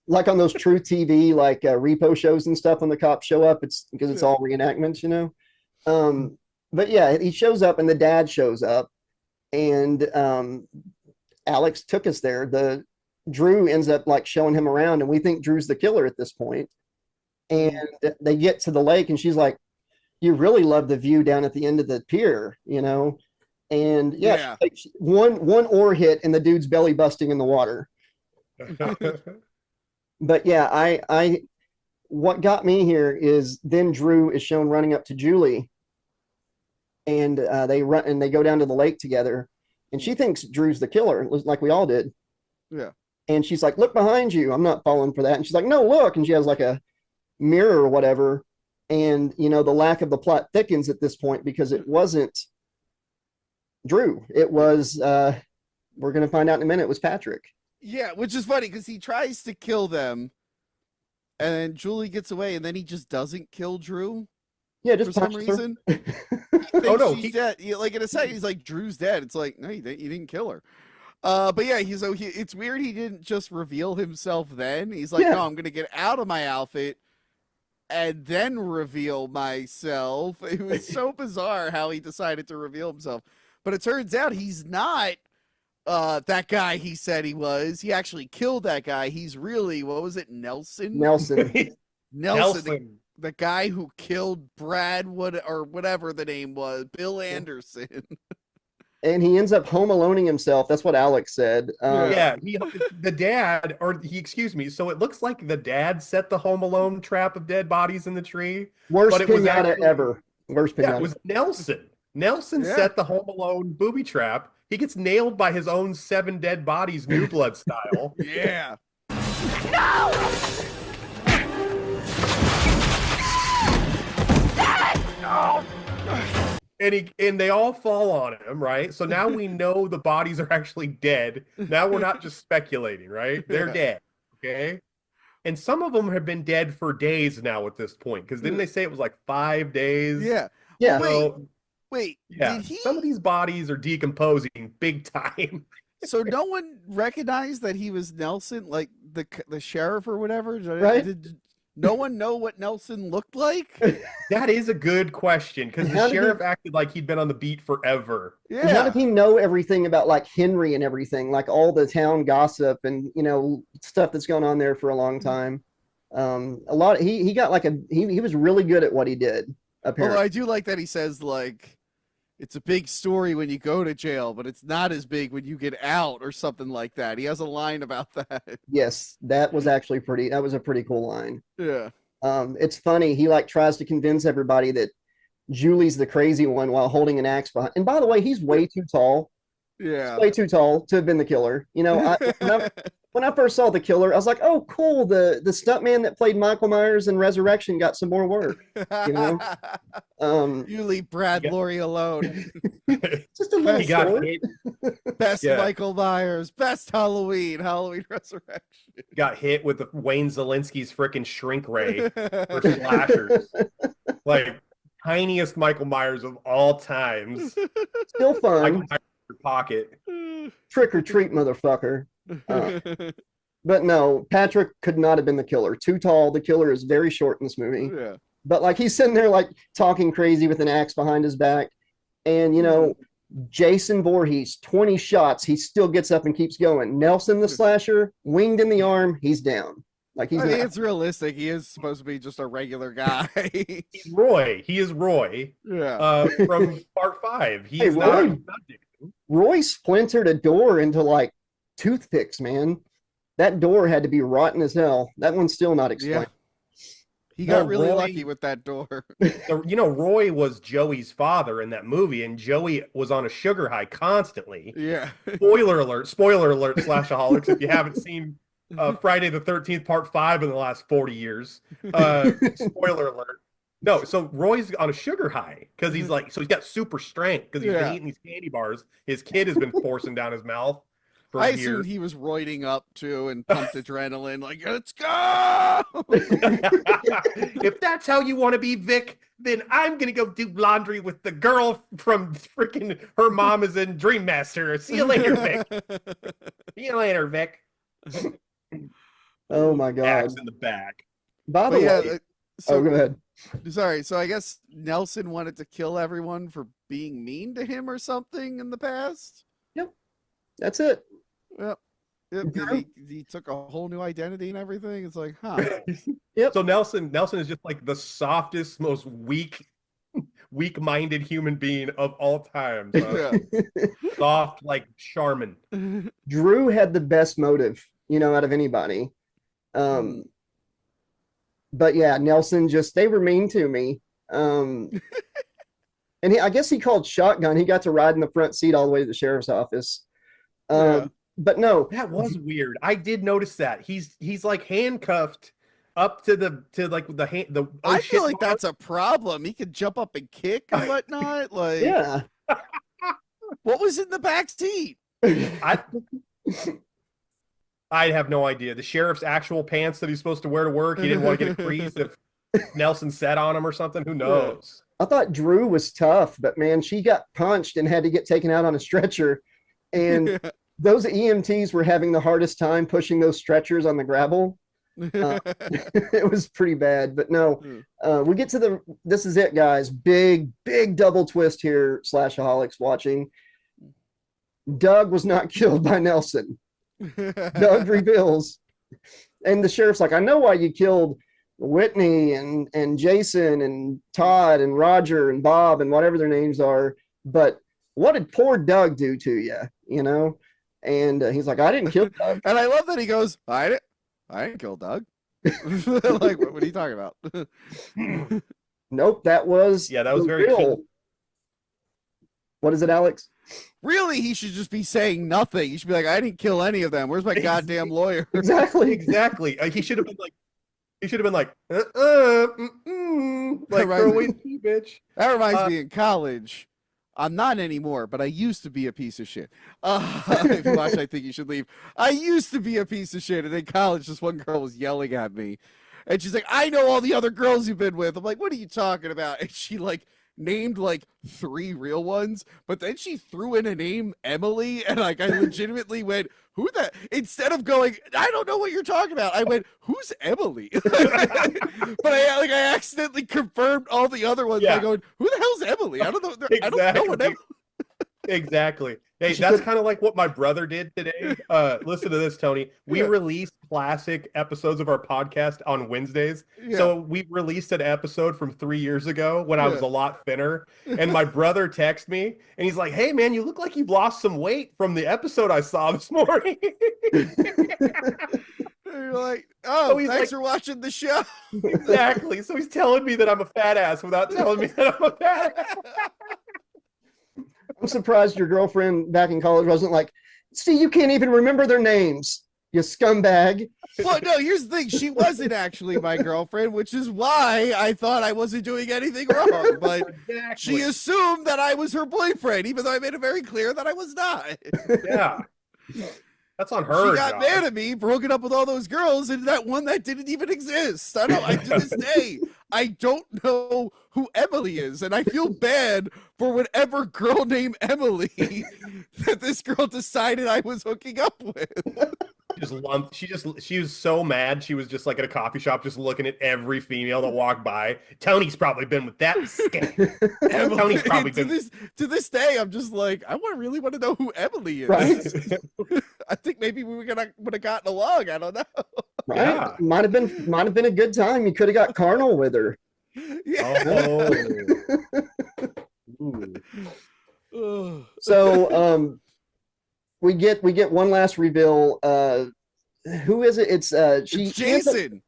Like on those True TV, like repo shows and stuff, when the cops show up, it's because it's all reenactments, you know? But yeah, he shows up and the dad shows up, and Alex took us there. Drew ends up like showing him around, and we think Drew's the killer at this point. And they get to the lake, and she's like, you really love the view down at the end of the pier, you know? And yeah. One oar hit and the dude's belly busting in the water. But yeah, I what got me here is then Drew is shown running up to Julie, and they go down to the lake together, and she thinks Drew's the killer, like we all did. Yeah. And she's like, look behind you. I'm not falling for that. And she's like, no, look. And she has like a mirror or whatever. And, you know, the lack of the plot thickens at this point because it wasn't Drew. It was, we're going to find out in a minute, it was Patrick. Yeah, which is funny because he tries to kill them, and then Julie gets away, and then he just doesn't kill Drew. Yeah, just for some reason. Oh no, he's dead. Like in a second, he's like, Drew's dead. It's like, no, you didn't kill her. But yeah, it's weird he didn't just reveal himself then. He's like, no, I'm gonna get out of my outfit and then reveal myself. It was so bizarre how he decided to reveal himself. But it turns out he's not that guy he said he was. He actually killed that guy. He's really, what was it, Nelson? Nelson. Nelson. The guy who killed Brad or whatever the name was, Bill Anderson. And he ends up home aloneing himself. That's what Alex said. Yeah, the dad, excuse me. So it looks like the dad set the Home Alone trap of dead bodies in the tree. Worst but it was pinata actually, ever. Worst pinata. Yeah, it was Nelson. Nelson set the Home Alone booby trap. He gets nailed by his own 7 dead bodies, New Blood style. Yeah. And they all fall on him, right? So now we know the bodies are actually dead. Now we're not just speculating, right? They're dead, okay? And some of them have been dead for days now at this point, because didn't they say it was like 5 days? Yeah. Yeah. So, Wait. yeah. Some of these bodies are decomposing big time. So no one recognized that he was Nelson, like the sheriff or whatever? Right. Did no one know what Nelson looked like? That is a good question, because the sheriff acted like he'd been on the beat forever. And how did he know everything about like Henry and everything, like all the town gossip and stuff that's going on there for a long time? He got like he was really good at what he did, apparently. Although I do like that he says like it's a big story when you go to jail, but it's not as big when you get out or something like that. He has a line about that. Yes, that was a pretty cool line. Yeah. It's funny. He like tries to convince everybody that Julie's the crazy one while holding an axe behind. And by the way, he's way too tall. Yeah. He's way too tall to have been the killer. When I first saw the killer, I was like, oh, cool. The stuntman that played Michael Myers in Resurrection got some more work. You leave Brad Laurie alone. Just a little story. Best Michael Myers, best Halloween Resurrection. Got hit with the Wayne Zielinski's freaking shrink ray for slashers. Like, tiniest Michael Myers of all times. Still fun. Michael Myers in your pocket. Trick or treat, motherfucker. But no, Patrick could not have been the killer. Too tall. The killer is very short in this movie. Yeah. But like he's sitting there like talking crazy with an axe behind his back. And Jason Voorhees, 20 shots, he still gets up and keeps going. Nelson the slasher, winged in the arm, he's down. Like I think it's realistic. He is supposed to be just a regular guy. He's Roy. He is Roy. Yeah. From part 5. He's not Roy splintered a door into like toothpicks, man. That door had to be rotten as hell. That one's still not explained. Yeah. He got really lucky with that door. Roy was Joey's father in that movie, and Joey was on a sugar high constantly. Yeah. Spoiler alert, slashaholics, if you haven't seen Friday the 13th part 5 in the last 40 years. Spoiler alert. No, so Roy's on a sugar high because he's got super strength because he's been eating these candy bars. His kid has been forcing down his mouth. I assumed he was roiding up too and pumped adrenaline, like, let's go! If that's how you want to be, Vic, then I'm going to go do laundry with the girl from freaking her mom is in Dream Master. See you later, Vic. See you later, Vic. Oh, my God. Axe in the back. By the way, go ahead. Sorry, so I guess Nelson wanted to kill everyone for being mean to him or something in the past? Yep. That's it. Yep. He took a whole new identity and everything. It's like, huh? Yep. So Nelson is just like the softest, most weak-minded human being of all time. So. Soft like Charmin. Drew had the best motive, out of anybody. But yeah, Nelson they were mean to me. And I guess he called shotgun. He got to ride in the front seat all the way to the sheriff's office. But no, that was weird. I did notice that he's like handcuffed up to the hand. I feel like that's a problem. He could jump up and kick and whatnot. Like, yeah. What was in the back seat? I have no idea. The sheriff's actual pants that he's supposed to wear to work. He didn't want to get a crease if Nelson sat on him or something. Who knows? I thought Drew was tough, but man, she got punched and had to get taken out on a stretcher. And those EMTs were having the hardest time pushing those stretchers on the gravel. It was pretty bad, but no, we get to this is it, guys. Big double twist here, Slashaholics watching. Doug was not killed by Nelson. Doug reveals, and the sheriff's like, I know why you killed Whitney and Jason and Todd and Roger and Bob and whatever their names are. But what did poor Doug do to you? You know? And he's like, I didn't kill Doug. And I love that he goes, I didn't kill Doug. Like, what are you talking about? Nope, that was very real. cool. What is it, Alex? Really, he should just be saying nothing. He should be like, I didn't kill any of them. Where's my goddamn lawyer? Exactly. Exactly. He should have been like, like throw away the key, bitch. That reminds me, in college, I'm not anymore, but I used to be a piece of shit. If you watch I Think You Should Leave, I used to be a piece of shit. And in college, this one girl was yelling at me. And she's like, I know all the other girls you've been with. I'm like, what are you talking about? And she like named like 3 real ones, but then she threw in a name, Emily, and like I legitimately went, who the, instead of going, I don't know what you're talking about, I went, who's Emily? But I accidentally confirmed all the other ones by going, who the hell's Emily? I don't know. Exactly. I don't know what Emily. Exactly. Hey, that's kind of like what my brother did today. Listen to this, Tony. We released classic episodes of our podcast on Wednesdays. Yeah. So we released an episode from 3 years ago when I was a lot thinner. And my brother texted me and he's like, hey, man, you look like you've lost some weight from the episode I saw this morning. You're like, oh, he's thanks like, for watching the show. Exactly. So he's telling me that I'm a fat ass without telling me that I'm a fat ass. I'm surprised your girlfriend back in college wasn't like, see, you can't even remember their names, you scumbag. Well, no, here's the thing. She wasn't actually my girlfriend, which is why I thought I wasn't doing anything wrong. But she assumed that I was her boyfriend, even though I made it very clear that I was not. Yeah. That's on her. She got mad at me for hooking up with all those girls and that one that didn't even exist. I don't. To this day, I don't know who Emily is, and I feel bad for whatever girl named Emily that this girl decided I was hooking up with. She was so mad. She was just like at a coffee shop, just looking at every female that walked by. Tony's probably been with that skank. Tony's probably been. To this day, I'm just like, I really want to know who Emily is. Right? I think maybe we would have gotten along. I don't know. Right? Yeah. Might have been a good time. You could have got carnal with her. Yeah. Oh. So we get one last reveal. Who is it? It's Jason.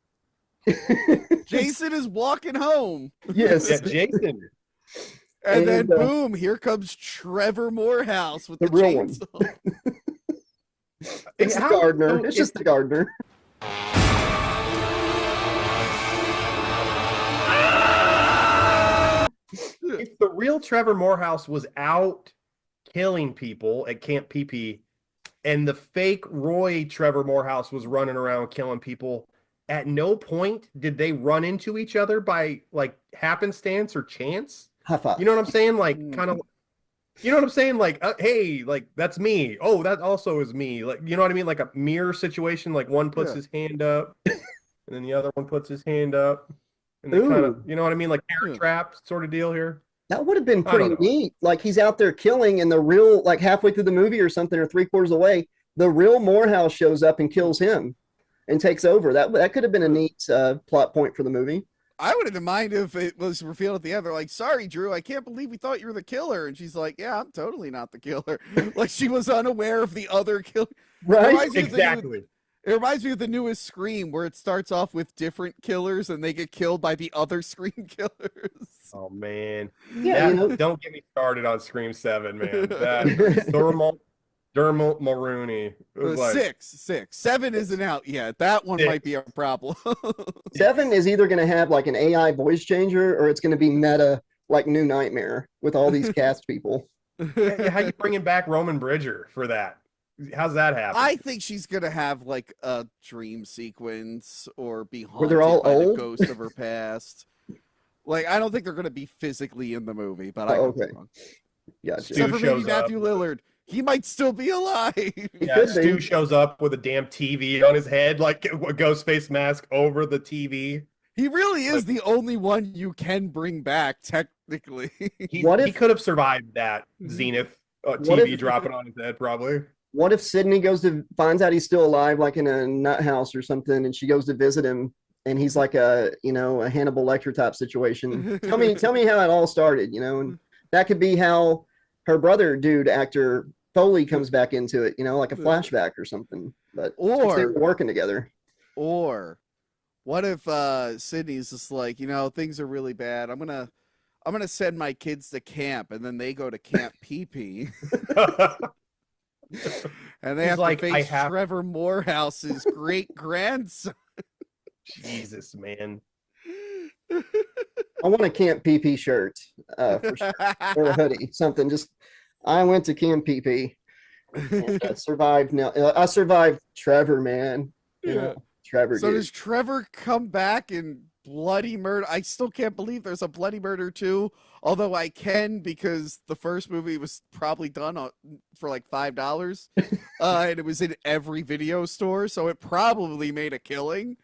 Jason is walking home. Yes. Yeah, Jason. And then boom, here comes Trevor Morehouse with the real one. chainsaw. It's the gardener. It's just the gardener. If the real Trevor Morehouse was out killing people at Camp PP, and the fake Roy Trevor Morehouse was running around killing people, at no point did they run into each other by like happenstance or chance. High five. You know what I'm saying? Like kind of. You know what I'm saying? Like, hey, like that's me. Oh, that also is me. Like, you know what I mean? Like a mirror situation. Like one puts his hand up, and then the other one puts his hand up, and they kind of, you know what I mean? Like parent trap sort of deal here. That would have been pretty neat. Like he's out there killing, and the real, like halfway through the movie or something, or 3/4 away, the real Morehouse shows up and kills him, and takes over. That could have been a neat plot point for the movie. I wouldn't mind if it was revealed at the end. They're like, sorry, Drew, I can't believe we thought you were the killer. And she's like, yeah, I'm totally not the killer. Like she was unaware of the other killer. Right? Exactly. It reminds me of the newest Scream where it starts off with different killers and they get killed by the other Scream killers. Oh, man. Yeah. Don't get me started on Scream 7, man. That Dermot Mulroney. It was like, 6. 7 isn't out yet. That one might be a problem. 7 is either going to have like an AI voice changer, or it's going to be meta like New Nightmare with all these cast people. how you bringing back Roman Bridger for that? How's that happen? I think she's gonna have like a dream sequence or be haunted Where they're all by the old? ghost of her past. Like I don't think they're gonna be physically in the movie, but I could be wrong. Gotcha. Except for maybe shows up. Matthew Lillard. He might still be alive. Yeah, Stu shows up with a damn TV on his head, like a ghost face mask over the TV. He really is the only one you can bring back, technically. He could have survived that Zenith TV dropping on his head, probably. What if Sydney finds out he's still alive, like in a nut house or something, and she goes to visit him, and he's like a a Hannibal Lecter type situation. Tell me how it all started, and that could be how her brother dude actor Foley comes back into it, like a flashback or something. But since they were working together. Or what if Sydney's just like, things are really bad. I'm gonna send my kids to camp, and then they go to Camp Pee Pee. And they He's have like, to face Trevor Morehouse's great grandson. Jesus, man. I want a Camp PP shirt, for sure. Or a hoodie, something. Just I went to Camp PP and survived. Now I survived Trevor, man. Trevor. So dude. does Trevor come back in Bloody Murder? I still can't believe there's a Bloody Murder 2, although I can, because the first movie was probably done for like $5, and it was in every video store, so it probably made a killing.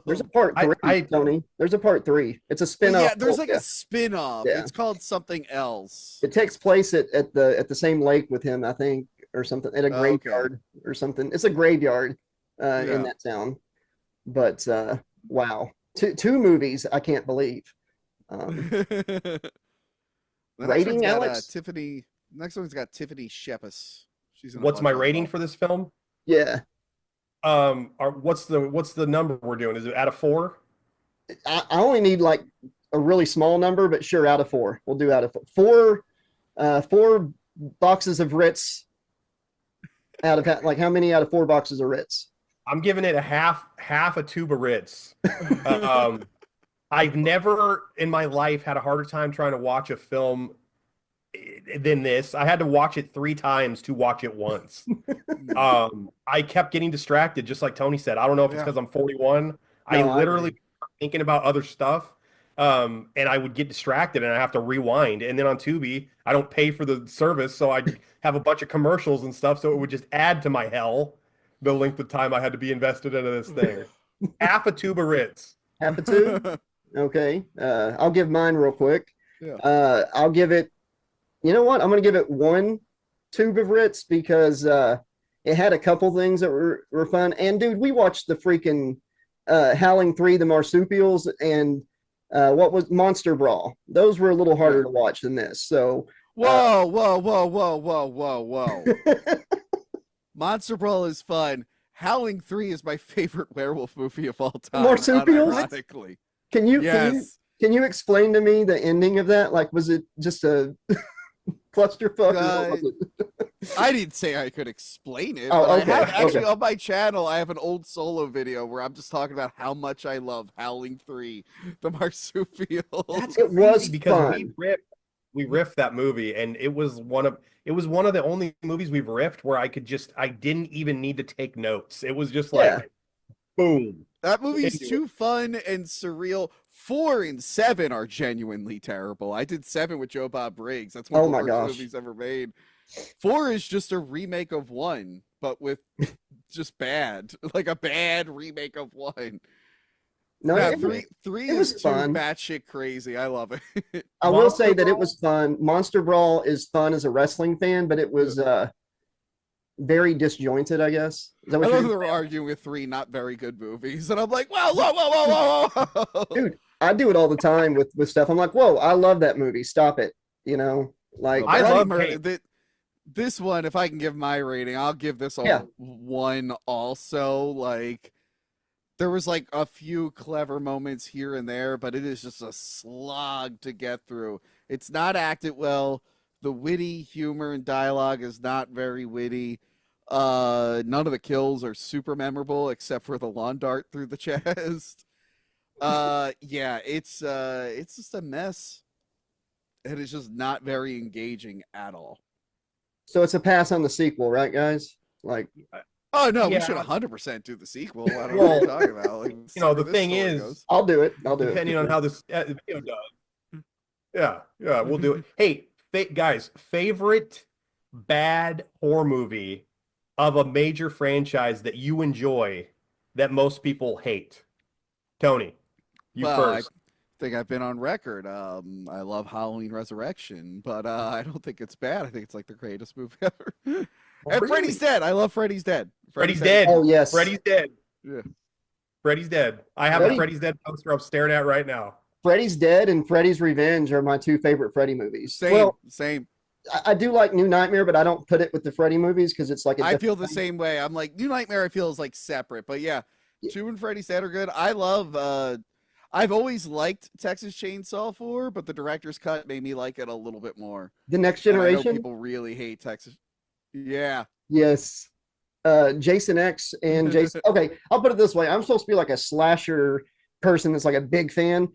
There's a part 3, Tony. There's a part 3. It's a spin-off. Yeah, there's like a spin-off. Yeah. It's called something else. It takes place at the same lake with him, I think, or something, at a graveyard or something. It's a graveyard in that town. But wow, two movies I can't believe. Rating, Alex? Tiffany. Next one's got Tiffany Shepis. She's in What's my rating for this film? Yeah. What's the number we're doing? Is it out of 4? I only need like a really small number, but sure, out of 4. We'll do out of 4. 4 boxes of Ritz. Out of like how many out of 4 boxes of Ritz? I'm giving it a half a tube of Ritz. I've never in my life had a harder time trying to watch a film than this. I had to watch it 3 times to watch it once. I kept getting distracted, just like Tony said. I don't know if it's because I'm 41. I literally thinking about other stuff, and I would get distracted, and I have to rewind. And then on Tubi, I don't pay for the service, so I have a bunch of commercials and stuff, so it would just add to my hell the length of time I had to be invested into this thing. Half a tube of Ritz. Half a tube? Okay. I'll give mine real quick. Yeah. I'll give it, you know what? I'm going to give it 1 tube of Ritz because it had a couple things that were fun. And dude, we watched the freaking Howling 3, the marsupials, and what was Monster Brawl. Those were a little harder to watch than this. So whoa. Monster Brawl is fun. Howling 3 is my favorite werewolf movie of all time. Marsupials? Ironically. Can you explain to me the ending of that? Like, was it just a clusterfuck? Or what was it? I didn't say I could explain it. Oh, but okay, I have, actually, okay. on my channel, I have an old solo video where I'm just talking about how much I love Howling 3, the marsupial. It was because fun. we riffed that movie, and it was one of the only movies we've riffed where I didn't even need to take notes. It was just like, boom. That movie's too fun and surreal. 4 and 7 are genuinely terrible. I did 7 with Joe Bob Briggs. That's one of the worst movies ever made. 4 is just a remake of 1, but with just bad, like a bad remake of 1. No, yeah, it, three it is was too fun. batshit crazy. I love it. I will say that it was fun. Monster Brawl is fun as a wrestling fan, but it was very disjointed, I guess. Is that I what love you're that we're arguing with 3 not very good movies, and I'm like, whoa. Dude, I do it all the time with stuff. I'm like, whoa, I love that movie. Stop it. Like I love Murder. This one, if I can give my rating, I'll give this a 1 also. Like, there was like a few clever moments here and there, but it is just a slog to get through. It's not acted well. The witty humor and dialogue is not very witty. None of the kills are super memorable except for the lawn dart through the chest. Yeah, it's just a mess. And it's just not very engaging at all. So it's a pass on the sequel, right, guys? Like, oh no, we should 100% do the sequel. I don't know what you're talking about. Like, the thing is, goes. I'll do it. Depending on how this video does. Yeah, we'll do it. Hey, guys, favorite bad horror movie of a major franchise that you enjoy that most people hate? Tony, you first. I think I've been on record. I love Halloween Resurrection, but I don't think it's bad. I think it's like the greatest movie ever. And really? Freddy's Dead. I love Freddy's Dead. Freddy's Dead. Oh, yes. Freddy's Dead. Yeah. Freddy's Dead. I have a Freddy's Dead poster I'm staring at right now. Freddy's Dead and Freddy's Revenge are my two favorite Freddy movies. Same. I do like New Nightmare, but I don't put it with the Freddy movies because it's like I feel the same way. I'm like, New Nightmare I feel is like separate, but yeah, 2 and Freddy's Dead are good. I love I've always liked Texas Chainsaw 4, but the director's cut made me like it a little bit more. The Next And I know Generation. people really hate Texas. Yeah. Yes. Jason X and Jason. Okay, I'll put it this way. I'm supposed to be like a slasher person that's like a big fan.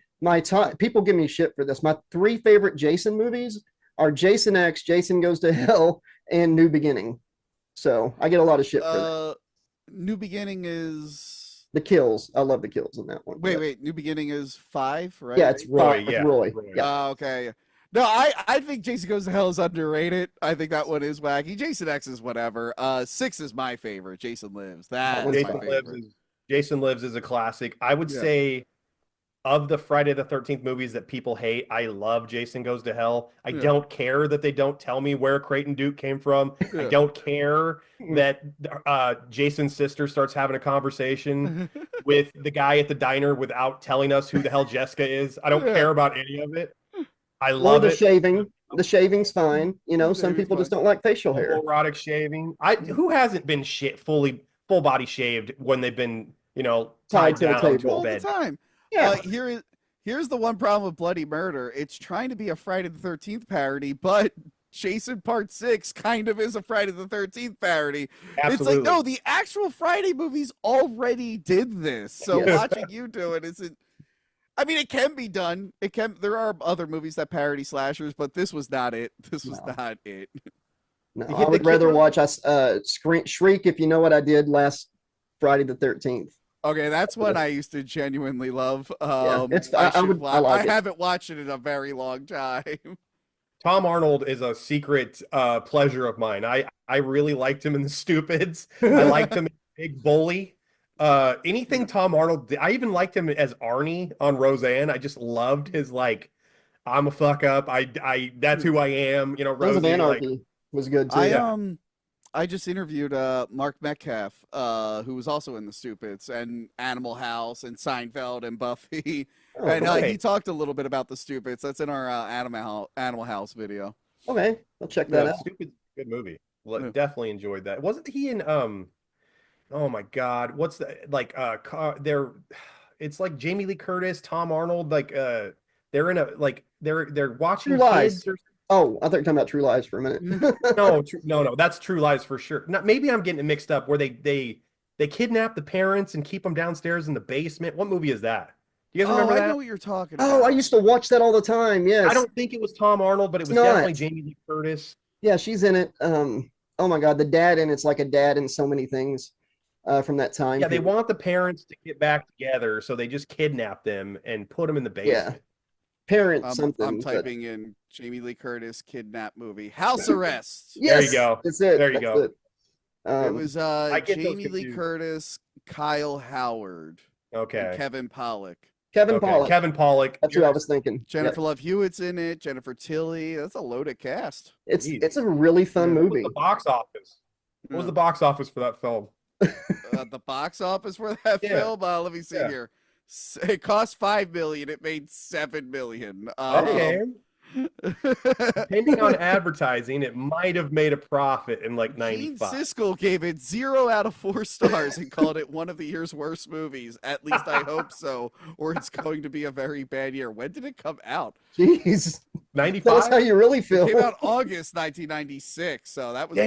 People give me shit for this. My 3 favorite Jason movies are Jason X, Jason Goes to Hell, and New Beginning. So I get a lot of shit for that. New Beginning is The kills. I love the kills in that one. wait. New Beginning is 5, right? Yeah, it's Roy. Yeah. Roy. Roy. Yeah. Okay. No, I think Jason Goes to Hell is underrated. I think that one is wacky. Jason X is whatever. 6 is my favorite. Jason Lives. That's Jason my favorite. Jason Lives is a classic. I would say of the Friday the 13th movies that people hate, I love Jason Goes to Hell. I don't care that they don't tell me where Creighton Duke came from. I don't care that Jason's sister starts having a conversation with the guy at the diner without telling us who the hell Jessica is. I don't care about any of it. I love the it. shaving. The shaving's fine. You know, some people just don't like facial hair. Erotic shaving. Who hasn't been full body shaved when they've been, tied to a down table to a All the bed? time. Yeah. Here's the one problem with Bloody Murder. It's trying to be a Friday the 13th parody, but Jason Part 6 kind of is a Friday the 13th parody. Absolutely. It's like, no, the actual Friday movies already did this. So watching you do it isn't. I mean, it can be done. There are other movies that parody slashers, but this was not it. This was not it. No, I would rather watch Shriek, if you know what I did last Friday the 13th. Okay, that's one I used to genuinely love. I haven't watched it in a very long time. Tom Arnold is a secret pleasure of mine. I really liked him in The Stupids. I liked him in Big Bully. Anything Tom Arnold did, I even liked him as Arnie on Roseanne. I just loved his I'm a fuck up. That's who I am. Sons of Anarchy was good too. I just interviewed Mark Metcalf, who was also in The Stupids and Animal House and Seinfeld and Buffy. And he talked a little bit about The Stupids. That's in our Animal House video. Okay, I'll check that out. Stupids, good movie. Definitely enjoyed that. Wasn't he in oh my God, what's the it's like Jamie Lee Curtis, Tom Arnold, they're in a they're watching True Lies. kids or Oh, I thought you were talking about True Lies for a minute. no, that's True Lies for sure. Maybe I'm getting it mixed up where they kidnap the parents and keep them downstairs in the basement. What movie is that? Do you guys remember that? I know what you're talking about. Oh, I used to watch that all the time. Yes. I don't think it was Tom Arnold, but it was definitely Jamie Lee Curtis. Yeah, she's in it. Oh my God, the dad in it's like a dad in so many things from that time. Yeah, they want the parents to get back together, so they just kidnap them and put them in the basement. Yeah. Parents something. I'm typing in Jamie Lee Curtis kidnap movie. House Arrest. Yes, there you go. That's it. There you go. It was Jamie Lee Curtis, Kyle Howard, and Kevin Pollak. Kevin Pollak. That's who I was thinking. Jennifer Love Hewitt's in it. Jennifer Tilly. That's a loaded cast. It's a really fun movie. What was the box office? What was the box office for that film? The box office for that film? Let me see here. It cost $5 million. It made $7 million. Okay. Depending on advertising, it might have made a profit in 95. Gene Siskel gave it 0 out of 4 stars and called it one of the year's worst movies. At least I hope so, or it's going to be a very bad year. When did it come out? Jeez. 95? That's how you really feel. It came out August 1996, so that was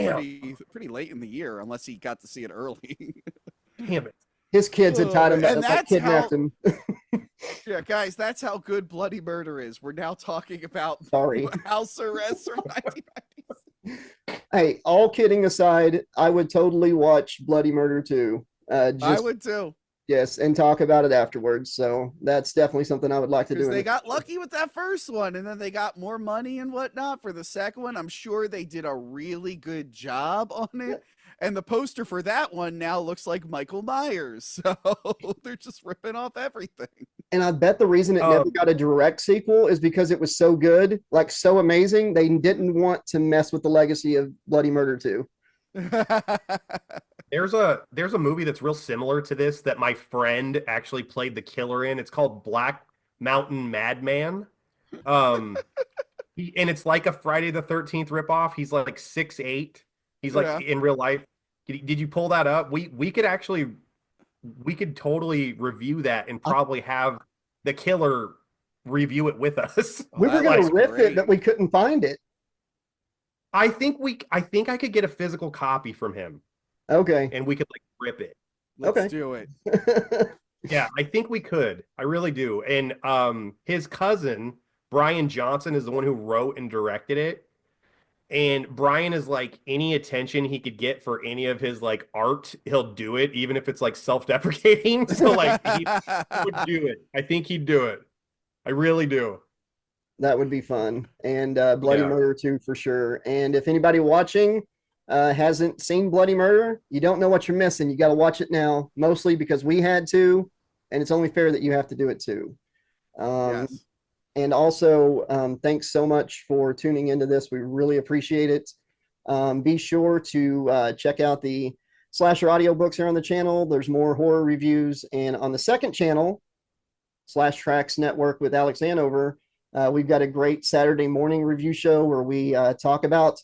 pretty late in the year, unless he got to see it early. Damn it. His kids had tied him and up, kidnapped him. Yeah, guys, that's how good Bloody Murder is. We're now talking about House Arrest from 1996. Hey, all kidding aside, I would totally watch Bloody Murder 2. I would too. Yes, and talk about it afterwards. So that's definitely something I would like to do. They got lucky with that first one, and then they got more money and whatnot for the second one. I'm sure they did a really good job on it. Yeah. And the poster for that one now looks like Michael Myers. So they're just ripping off everything. And I bet the reason it never got a direct sequel is because it was so good, so amazing, they didn't want to mess with the legacy of Bloody Murder 2. There's a movie that's real similar to this that my friend actually played the killer in. It's called Black Mountain Madman. Um, and it's like a Friday the 13th ripoff. He's like 6'8". He's like Yeah. in real life. Did you pull that up? We could totally review that and probably have the killer review it with us. We were that going looks to riff great. it, but we couldn't find it. I think I could get a physical copy from him Okay. and we could like rip it. Let's Okay. do it. Yeah, I think we could. I really do. And his cousin, Brian Johnson, is the one who wrote and directed it. And Brian is like any attention he could get for any of his like art, he'll do it, even if it's like self-deprecating. So like he would do it. I think he'd do it. I really do. That would be fun. And Bloody Yeah. Murder 2 for sure. And if anybody watching hasn't seen Bloody Murder, you don't know what you're missing. You got to watch it now, mostly because we had to, and it's only fair that you have to do it too. Yes. And also, thanks so much for tuning into this. We really appreciate it. Be sure to check out the Slasher audiobooks here on the channel. There's more horror reviews. And on the second channel, Trax Network with Alex Hanover, we've got a great Saturday morning review show where we talk about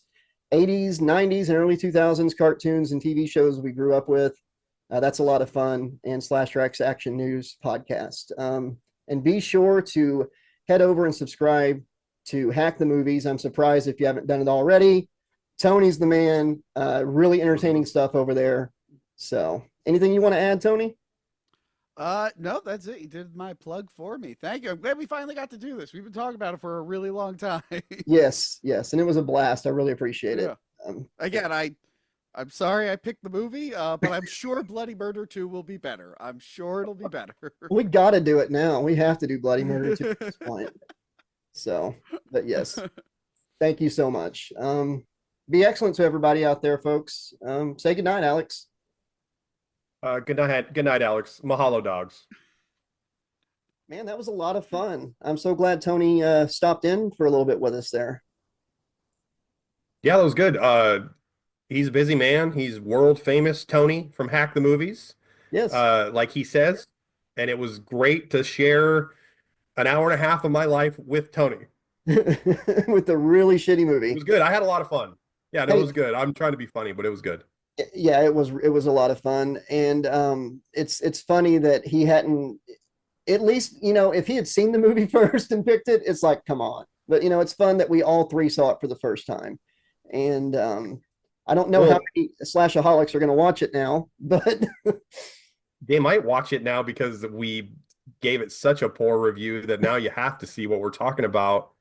80s, 90s, and early 2000s cartoons and TV shows we grew up with. That's a lot of fun. And Trax Action News podcast. And be sure to head over and subscribe to Hack the Movies. I'm surprised if you haven't done it already. Tony's the man. Really entertaining stuff over there. So anything you want to add, Tony? No, that's it. You did my plug for me. Thank you. I'm glad we finally got to do this. We've been talking about it for a really long time. Yes. And it was a blast. I really appreciate it. Again, I'm sorry I picked the movie, but I'm sure Bloody Murder 2 will be better. I'm sure it'll be better. We got to do it now. We have to do Bloody Murder 2 at this point. So, but yes, thank you so much. Be excellent to everybody out there, folks. Say goodnight, Alex. Good night, Alex. Mahalo, dogs. Man, that was a lot of fun. I'm so glad Tony stopped in for a little bit with us there. Yeah, that was good. He's a busy man. He's world famous Tony from Hack the Movies. Yes. Like he says, and it was great to share an hour and a half of my life with Tony. With a really shitty movie. It was good. I had a lot of fun. Yeah, Hey. it was good. I'm trying to be funny, but it was good. Yeah, it was a lot of fun. And it's funny that he hadn't, at least, if he had seen the movie first and picked it, it's like, come on. But it's fun that we all three saw it for the first time. And I don't know how many slashaholics are going to watch it now, but they might watch it now because we gave it such a poor review that now you have to see what we're talking about.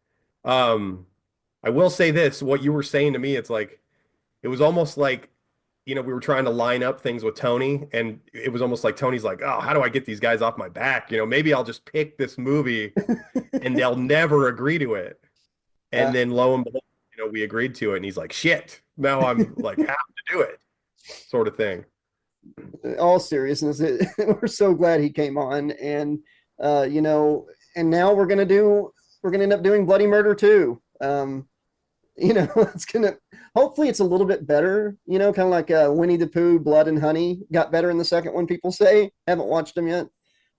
I will say this, what you were saying to me, it's like, it was almost like, we were trying to line up things with Tony, and it was almost like Tony's like, oh, how do I get these guys off my back? Maybe I'll just pick this movie and they'll never agree to it. And then lo and behold, we agreed to it, and he's like, shit, now I'm like, have to do it, sort of thing. All seriousness, we're so glad he came on. And, and now we're going to end up doing Bloody Murder 2. Hopefully it's a little bit better, kind of like Winnie the Pooh, Blood and Honey got better in the second one, people say. Haven't watched them yet.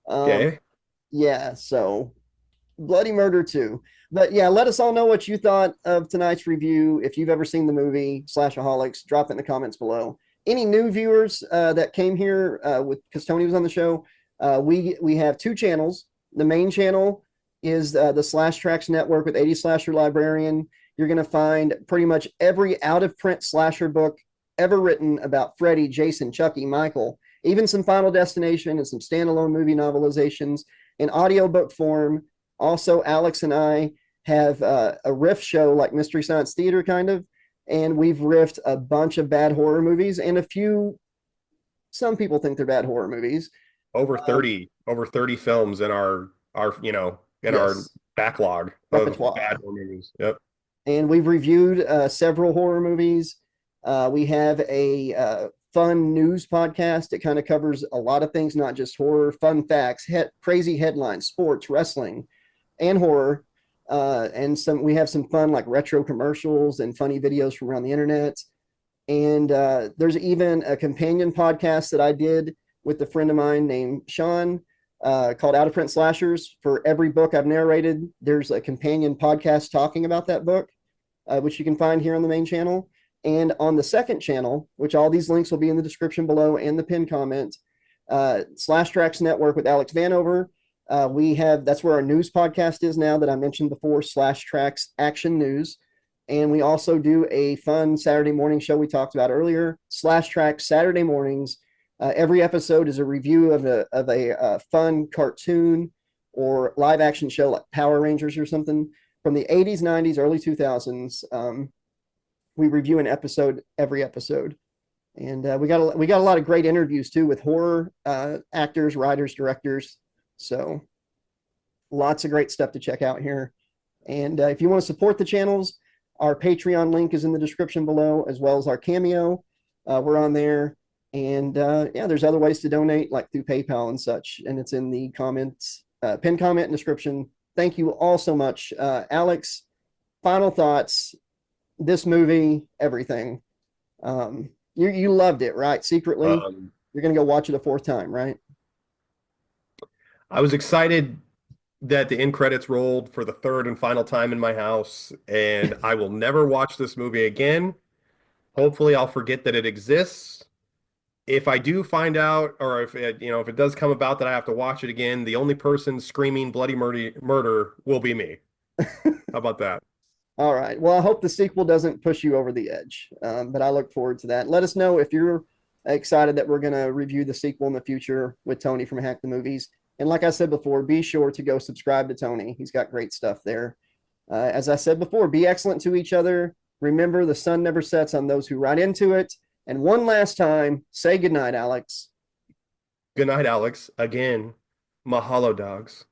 Okay. Yeah, so Bloody Murder 2. But yeah, let us all know what you thought of tonight's review. If you've ever seen the movie Slashaholics, drop it in the comments below. Any new viewers that came here because Tony was on the show, we have two channels. The main channel is the Trax Network with 80 Slasher Librarian. You're going to find pretty much every out-of-print slasher book ever written about Freddy, Jason, Chucky, Michael, even some Final Destination and some standalone movie novelizations in audiobook form. Also, Alex and I have a riff show like Mystery Science Theater, kind of, and we've riffed a bunch of bad horror movies and a few, some people think they're bad horror movies. Over 30 films in our our backlog of bad horror movies. Yep. And we've reviewed several horror movies. We have a fun news podcast. It kind of covers a lot of things, not just horror, fun facts, crazy headlines, sports, wrestling, and horror. And we have some fun like retro commercials and funny videos from around the internet. And there's even a companion podcast that I did with a friend of mine named Sean called Out of Print Slashers. For every book I've narrated, there's a companion podcast talking about that book, which you can find here on the main channel. And on the second channel, which all these links will be in the description below and the pinned comment, Slash Trax Network with Alex Vanover. That's where our news podcast is now that I mentioned before, Slash Trax Action News. And we also do a fun Saturday morning show we talked about earlier, Slash Trax Saturday mornings. Every episode is a review of a fun cartoon or live action show like Power Rangers or something from the 80s, 90s, early 2000s. We review an episode every episode. And we got a lot of great interviews too with horror actors, writers, directors. So lots of great stuff to check out here. And if you want to support the channels, our Patreon link is in the description below, as well as our Cameo. We're on there. And yeah, there's other ways to donate, like through PayPal and such. And it's in the comments, pinned comment and description. Thank you all so much. Alex, final thoughts. This movie, everything. You loved it, right? Secretly, you're going to go watch it a fourth time, right? I was excited that the end credits rolled for the third and final time in my house, and I will never watch this movie again. Hopefully, I'll forget that it exists. If I do find out, or if it does come about that I have to watch it again, the only person screaming bloody murder will be me. How about that? All right. Well, I hope the sequel doesn't push you over the edge, but I look forward to that. Let us know if you're excited that we're going to review the sequel in the future with Tony from Hack the Movies. And like I said before, be sure to go subscribe to Tony. He's got great stuff there. As I said before, be excellent to each other. Remember, the sun never sets on those who ride into it. And one last time, say goodnight, Alex. Good night, Alex. Again, mahalo, dogs.